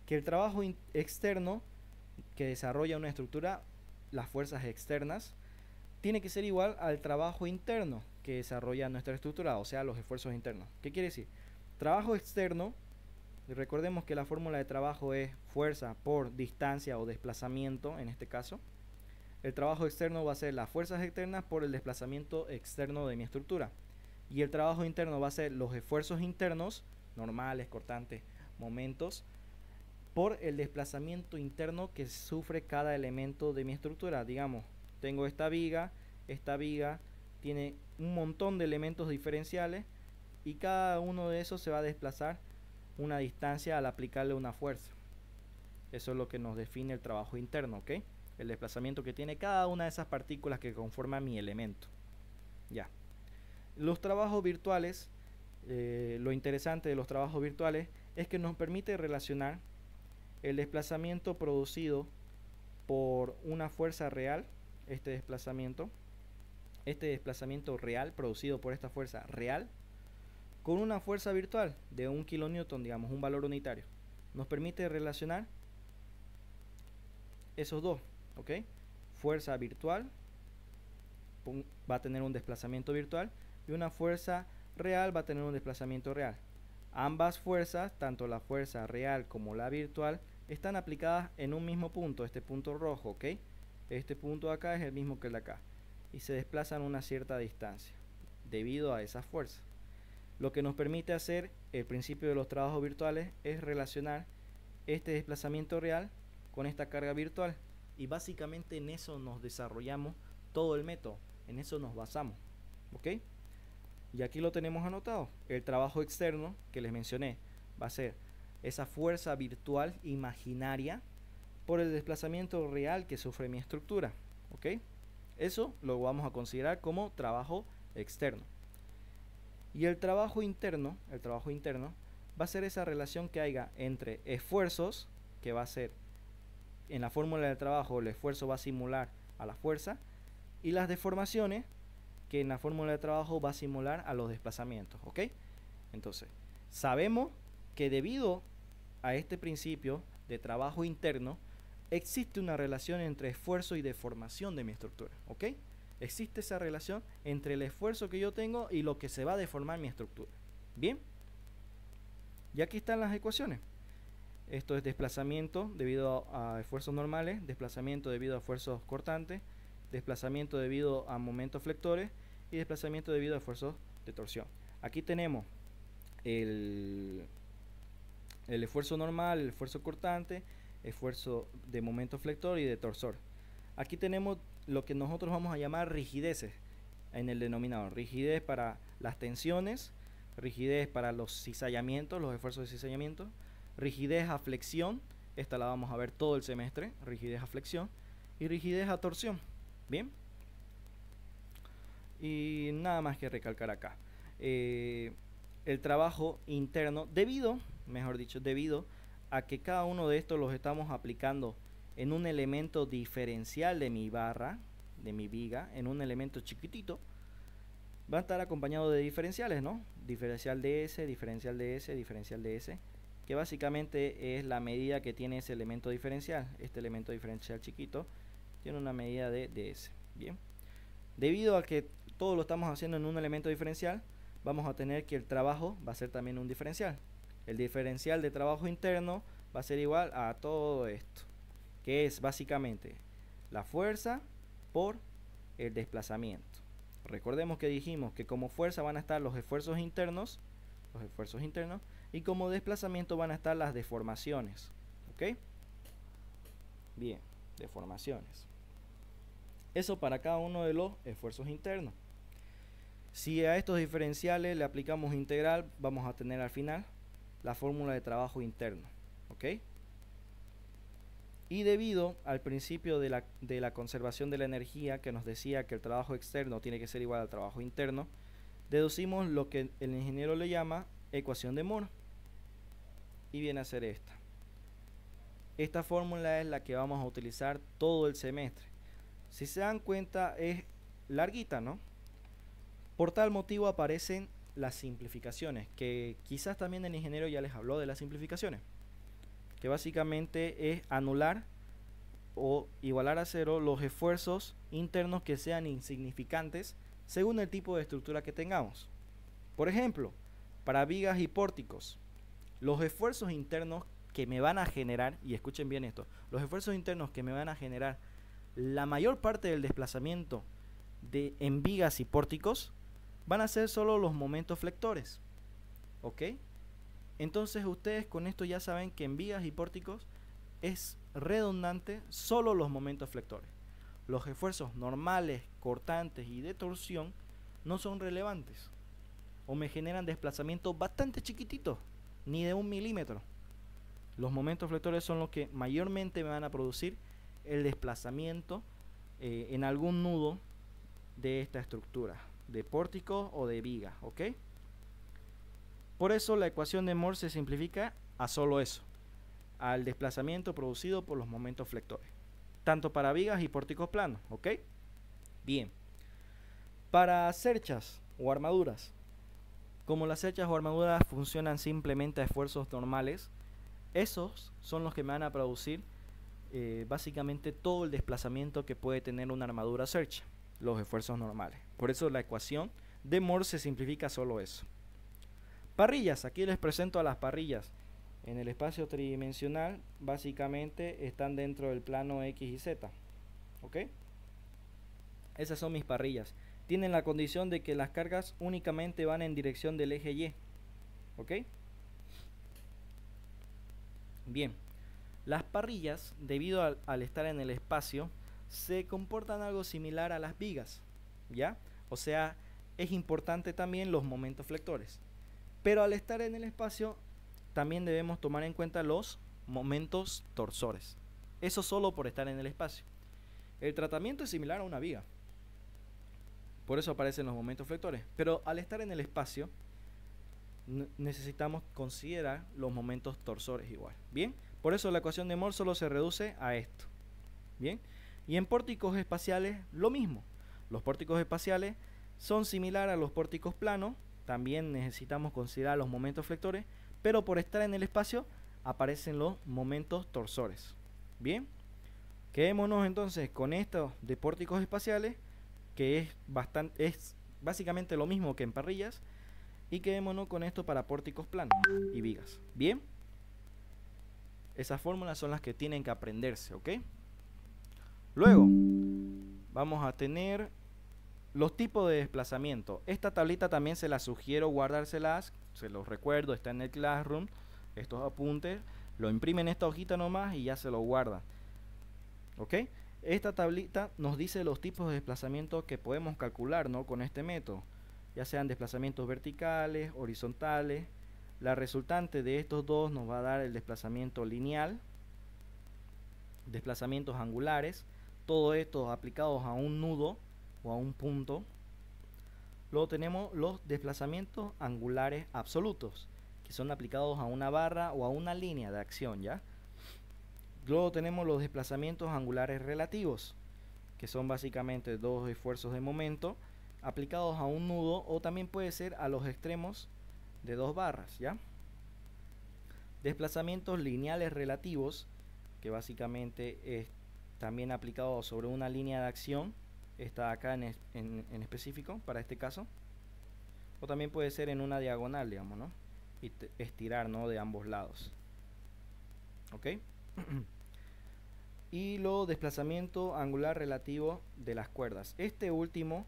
que el trabajo externo que desarrolla una estructura, las fuerzas externas, tiene que ser igual al trabajo interno que desarrolla nuestra estructura, o sea, los esfuerzos internos. ¿Qué quiere decir? Trabajo externo, recordemos que la fórmula de trabajo es fuerza por distancia o desplazamiento, en este caso. El trabajo externo va a ser las fuerzas externas por el desplazamiento externo de mi estructura. Y el trabajo interno va a ser los esfuerzos internos, normales, cortantes, momentos, por el desplazamiento interno que sufre cada elemento de mi estructura. Digamos, tengo esta viga tiene un montón de elementos diferenciales y cada uno de esos se va a desplazar una distancia al aplicarle una fuerza. Eso es lo que nos define el trabajo interno, ¿ok? El desplazamiento que tiene cada una de esas partículas que conforman mi elemento. Ya. Los trabajos virtuales, lo interesante de los trabajos virtuales es que nos permite relacionar el desplazamiento producido por una fuerza real, este desplazamiento real producido por esta fuerza real, con una fuerza virtual de 1 kilonewton, digamos, un valor unitario. Nos permite relacionar esos dos, ¿ok? Fuerza virtual va a tener un desplazamiento virtual y una fuerza real va a tener un desplazamiento real. Ambas fuerzas, tanto la fuerza real como la virtual, están aplicadas en un mismo punto, este punto rojo, ¿ok? Este punto de acá es el mismo que el de acá. Y se desplazan una cierta distancia, debido a esa fuerza. Lo que nos permite hacer el principio de los trabajos virtuales es relacionar este desplazamiento real con esta carga virtual. Y básicamente en eso nos desarrollamos todo el método, en eso nos basamos, ¿ok? Y aquí lo tenemos anotado. El trabajo externo que les mencioné va a ser esa fuerza virtual imaginaria por el desplazamiento real que sufre mi estructura, ¿ok? Eso lo vamos a considerar como trabajo externo. Y el trabajo interno va a ser esa relación que haya entre esfuerzos, que va a ser en la fórmula del trabajo el esfuerzo va a simular a la fuerza, y las deformaciones, que en la fórmula de trabajo va a simular a los desplazamientos, ¿ok? Entonces, sabemos que debido a este principio de trabajo interno, existe una relación entre esfuerzo y deformación de mi estructura, ¿ok? Existe esa relación entre el esfuerzo que yo tengo y lo que se va a deformar mi estructura. Bien, y aquí están las ecuaciones. Esto es desplazamiento debido a esfuerzos normales, desplazamiento debido a esfuerzos cortantes, desplazamiento debido a momentos flectores y desplazamiento debido a esfuerzos de torsión. Aquí tenemos el esfuerzo normal, el esfuerzo cortante, esfuerzo de momento flector y de torsor. Aquí tenemos lo que nosotros vamos a llamar rigideces en el denominador. Rigidez para las tensiones, rigidez para los cizallamientos, los esfuerzos de cizallamiento, rigidez a flexión, esta la vamos a ver todo el semestre, rigidez a flexión, y rigidez a torsión. Bien, y nada más que recalcar acá. El trabajo interno, debido a que cada uno de estos los estamos aplicando en un elemento diferencial de mi barra, de mi viga, en un elemento chiquitito, va a estar acompañado de diferenciales, ¿no? Diferencial de S, diferencial de S, diferencial de S, que básicamente es la medida que tiene ese elemento diferencial. Este elemento diferencial chiquito tiene una medida de ds. Bien, debido a que todo lo estamos haciendo en un elemento diferencial, vamos a tener que el trabajo va a ser también un diferencial. El diferencial de trabajo interno va a ser igual a todo esto, que es básicamente la fuerza por el desplazamiento. Recordemos que dijimos que como fuerza van a estar los esfuerzos internos, y como desplazamiento van a estar las deformaciones. ¿Ok? Bien, deformaciones. Eso para cada uno de los esfuerzos internos. Si a estos diferenciales le aplicamos integral, vamos a tener al final la fórmula de trabajo interno. ¿Ok? Y debido al principio de la conservación de la energía, que nos decía que el trabajo externo tiene que ser igual al trabajo interno, deducimos lo que el ingeniero le llama ecuación de Moore. Y viene a ser esta. Esta fórmula es la que vamos a utilizar todo el semestre. Si se dan cuenta, es larguita, ¿no? Por tal motivo aparecen las simplificaciones, que quizás también el ingeniero ya les habló de las simplificaciones, que básicamente es anular o igualar a cero los esfuerzos internos que sean insignificantes según el tipo de estructura que tengamos. Por ejemplo, para vigas y pórticos, los esfuerzos internos que me van a generar, y escuchen bien esto, los esfuerzos internos que me van a generar la mayor parte del desplazamiento en vigas y pórticos van a ser solo los momentos flectores. ¿Ok? Entonces ustedes con esto ya saben que en vigas y pórticos es redundante solo los momentos flectores. Los esfuerzos normales, cortantes y de torsión no son relevantes o me generan desplazamientos bastante chiquititos, ni de 1 milímetro. Los momentos flectores son los que mayormente me van a producir el desplazamiento en algún nudo de esta estructura, de pórtico o de viga. ¿Ok? Por eso la ecuación de Moore se simplifica a solo eso, al desplazamiento producido por los momentos flectores, tanto para vigas y pórticos planos. ¿Ok? Bien. Para cerchas o armaduras, como las cerchas o armaduras funcionan simplemente a esfuerzos normales, esos son los que me van a producir básicamente todo el desplazamiento que puede tener una armadura cercha, los esfuerzos normales. Por eso la ecuación de Moore se simplifica a solo eso. Parrillas, aquí les presento a las parrillas. En el espacio tridimensional básicamente están dentro del plano X y Z. ¿Ok? Esas son mis parrillas. Tienen la condición de que las cargas únicamente van en dirección del eje Y. ¿Ok? Bien. Las parrillas, debido al estar en el espacio, se comportan algo similar a las vigas. ¿Ya? O sea, es importante también los momentos flectores. Pero al estar en el espacio, también debemos tomar en cuenta los momentos torsores. Eso solo por estar en el espacio. El tratamiento es similar a una viga. Por eso aparecen los momentos flectores. Pero al estar en el espacio, necesitamos considerar los momentos torsores igual. Bien, por eso la ecuación de Moore solo se reduce a esto. Bien, y en pórticos espaciales lo mismo. Los pórticos espaciales son similares a los pórticos planos. También necesitamos considerar los momentos flectores, pero por estar en el espacio aparecen los momentos torsores. Bien, quedémonos entonces con estos de pórticos espaciales, que es básicamente lo mismo que en parrillas, y quedémonos con esto para pórticos planos y vigas. Bien, esas fórmulas son las que tienen que aprenderse. ¿Ok? Luego vamos a tener los tipos de desplazamiento. Esta tablita también se la sugiero guardárselas, se los recuerdo, está en el Classroom. Estos apuntes lo imprimen en esta hojita nomás y ya se lo guardan. ¿Ok? Esta tablita nos dice los tipos de desplazamiento que podemos calcular, ¿no?, con este método, ya sean desplazamientos verticales, horizontales. La resultante de estos dos nos va a dar el desplazamiento lineal, desplazamientos angulares, todo esto aplicados a un nudo o a un punto. Luego tenemos los desplazamientos angulares absolutos, que son aplicados a una barra o a una línea de acción, ¿ya? Luego tenemos los desplazamientos angulares relativos, que son básicamente dos esfuerzos de momento aplicados a un nudo, o también puede ser a los extremos de dos barras, ¿ya? Desplazamientos lineales relativos, que básicamente es también aplicado sobre una línea de acción, está acá en específico para este caso, o también puede ser en una diagonal, digamos, ¿no? Y estirar, ¿no?, de ambos lados. ¿Ok? Y luego desplazamiento angular relativo de las cuerdas. Este último,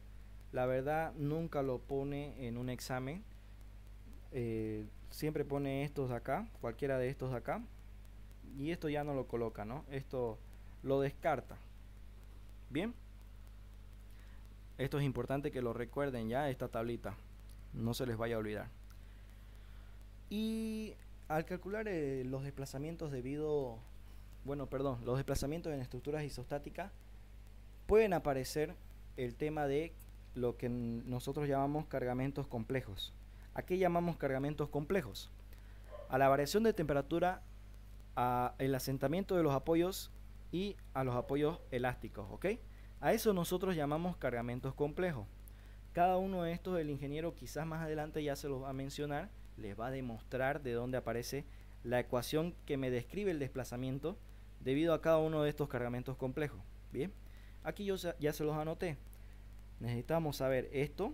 la verdad, nunca lo pone en un examen. Siempre pone estos de acá, cualquiera de estos de acá, y esto ya no lo coloca, ¿no? Esto lo descarta. Bien, esto es importante que lo recuerden ya, esta tablita, no se les vaya a olvidar. Y al calcular los desplazamientos los desplazamientos en estructuras isostáticas, pueden aparecer el tema de lo que nosotros llamamos cargamentos complejos. ¿A qué llamamos cargamentos complejos? A la variación de temperatura, el asentamiento de los apoyos y a los apoyos elásticos, ¿ok? A eso nosotros llamamos cargamentos complejos. Cada uno de estos el ingeniero quizás más adelante ya se los va a mencionar, les va a demostrar de dónde aparece la ecuación que me describe el desplazamiento debido a cada uno de estos cargamentos complejos. Bien, aquí yo ya se los anoté. Necesitamos saber esto.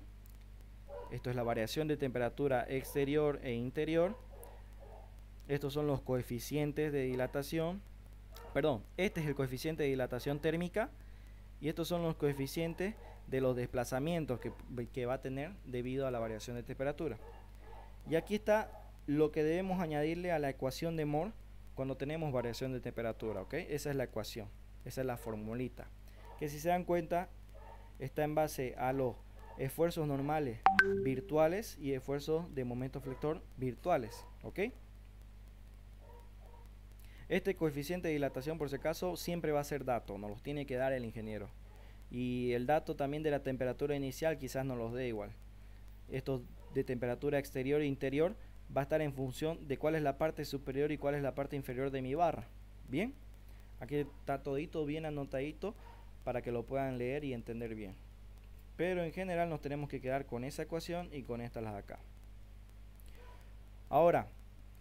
Esto es la variación de temperatura exterior e interior. Estos son los coeficientes de dilatación. Perdón, este es el coeficiente de dilatación térmica. Y estos son los coeficientes de los desplazamientos que va a tener debido a la variación de temperatura. Y aquí está lo que debemos añadirle a la ecuación de Moore cuando tenemos variación de temperatura, ¿ok? Esa es la ecuación, esa es la formulita. Que si se dan cuenta, está en base a los esfuerzos normales virtuales y esfuerzos de momento flector virtuales, ¿ok? Este coeficiente de dilatación, por si acaso, siempre va a ser dato, nos los tiene que dar el ingeniero. Y el dato también de la temperatura inicial quizás nos los dé igual. Estos de temperatura exterior e interior va a estar en función de cuál es la parte superior y cuál es la parte inferior de mi barra. Bien, aquí está todito bien anotadito para que lo puedan leer y entender bien. Pero en general nos tenemos que quedar con esa ecuación y con estas las de acá. Ahora,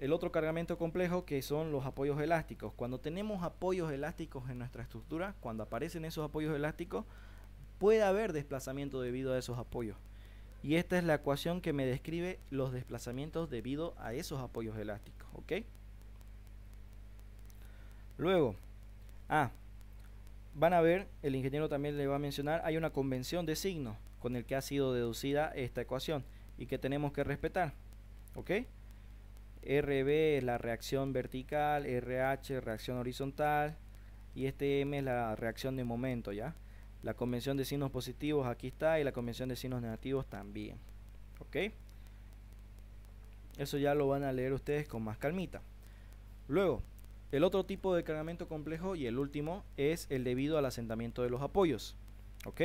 el otro cargamento complejo, que son los apoyos elásticos. Cuando tenemos apoyos elásticos en nuestra estructura, cuando aparecen esos apoyos elásticos, puede haber desplazamiento debido a esos apoyos. Y esta es la ecuación que me describe los desplazamientos debido a esos apoyos elásticos, ¿ok? Luego, van a ver, el ingeniero también le va a mencionar, hay una convención de signos con el que ha sido deducida esta ecuación y que tenemos que respetar, ¿ok? RB es la reacción vertical, RH reacción horizontal y este M es la reacción de momento, ¿ya? La convención de signos positivos aquí está y la convención de signos negativos también, ¿ok? Eso ya lo van a leer ustedes con más calmita. Luego, el otro tipo de cargamento complejo y el último es el debido al asentamiento de los apoyos, ¿ok?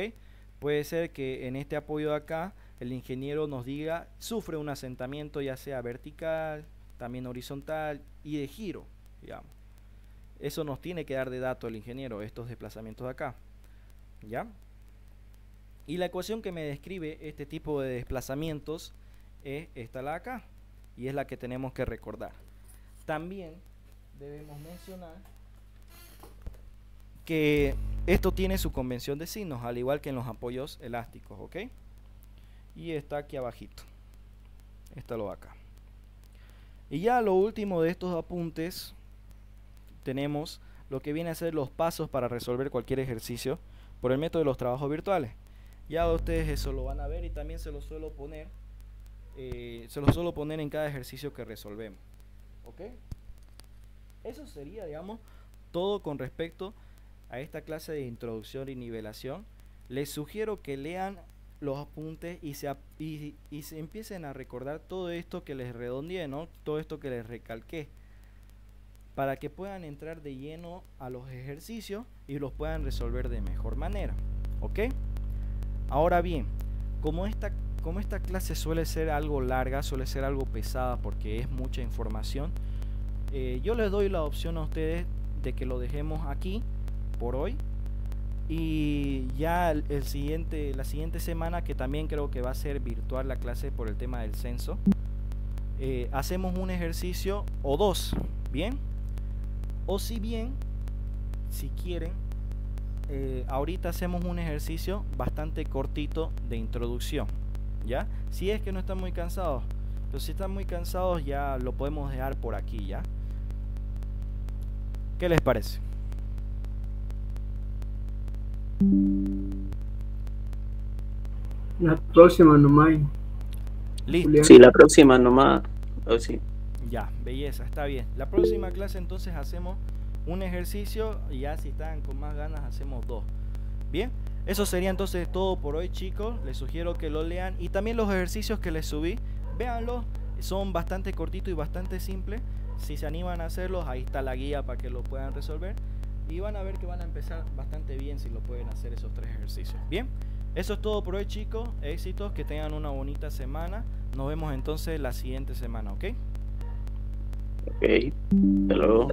Puede ser que en este apoyo de acá el ingeniero nos diga sufre un asentamiento ya sea vertical, también horizontal y de giro, digamos. Eso nos tiene que dar de dato el ingeniero, estos desplazamientos de acá, ¿ya? Y la ecuación que me describe este tipo de desplazamientos es esta la de acá y es la que tenemos que recordar. También debemos mencionar que esto tiene su convención de signos, al igual que en los apoyos elásticos, ¿ok? Y está aquí abajito. Está lo de acá. Y ya lo último de estos apuntes, tenemos lo que viene a ser los pasos para resolver cualquier ejercicio por el método de los trabajos virtuales. Ya ustedes eso lo van a ver y también se lo suelo poner en cada ejercicio que resolvemos, ¿ok? Eso sería, digamos, todo con respecto a esta clase de introducción y nivelación. Les sugiero que lean los apuntes y se empiecen a recordar todo esto que les redondeé, ¿no? Todo esto que les recalqué, para que puedan entrar de lleno a los ejercicios y los puedan resolver de mejor manera, ¿ok? Ahora bien, como esta clase suele ser algo larga, suele ser algo pesada porque es mucha información, yo les doy la opción a ustedes de que lo dejemos aquí por hoy. Y ya la siguiente semana, que también creo que va a ser virtual la clase por el tema del censo, hacemos un ejercicio o dos, ¿bien? O si bien, si quieren, ahorita hacemos un ejercicio bastante cortito de introducción, ¿ya? Si es que no están muy cansados, pero si están muy cansados ya lo podemos dejar por aquí, ¿ya? ¿Qué les parece? La próxima nomás. Listo. Sí, la próxima nomás. Oh, sí. Ya, belleza, está bien. La próxima clase entonces hacemos un ejercicio y ya si están con más ganas hacemos dos. Bien, eso sería entonces todo por hoy, chicos. Les sugiero que lo lean y también los ejercicios que les subí, véanlos, son bastante cortitos y bastante simples. Si se animan a hacerlos, ahí está la guía para que lo puedan resolver y van a ver que van a empezar bastante bien si lo pueden hacer esos tres ejercicios. Bien, eso es todo por hoy, chicos. Éxitos, que tengan una bonita semana. Nos vemos entonces la siguiente semana, ¿ok? Ok, hasta luego.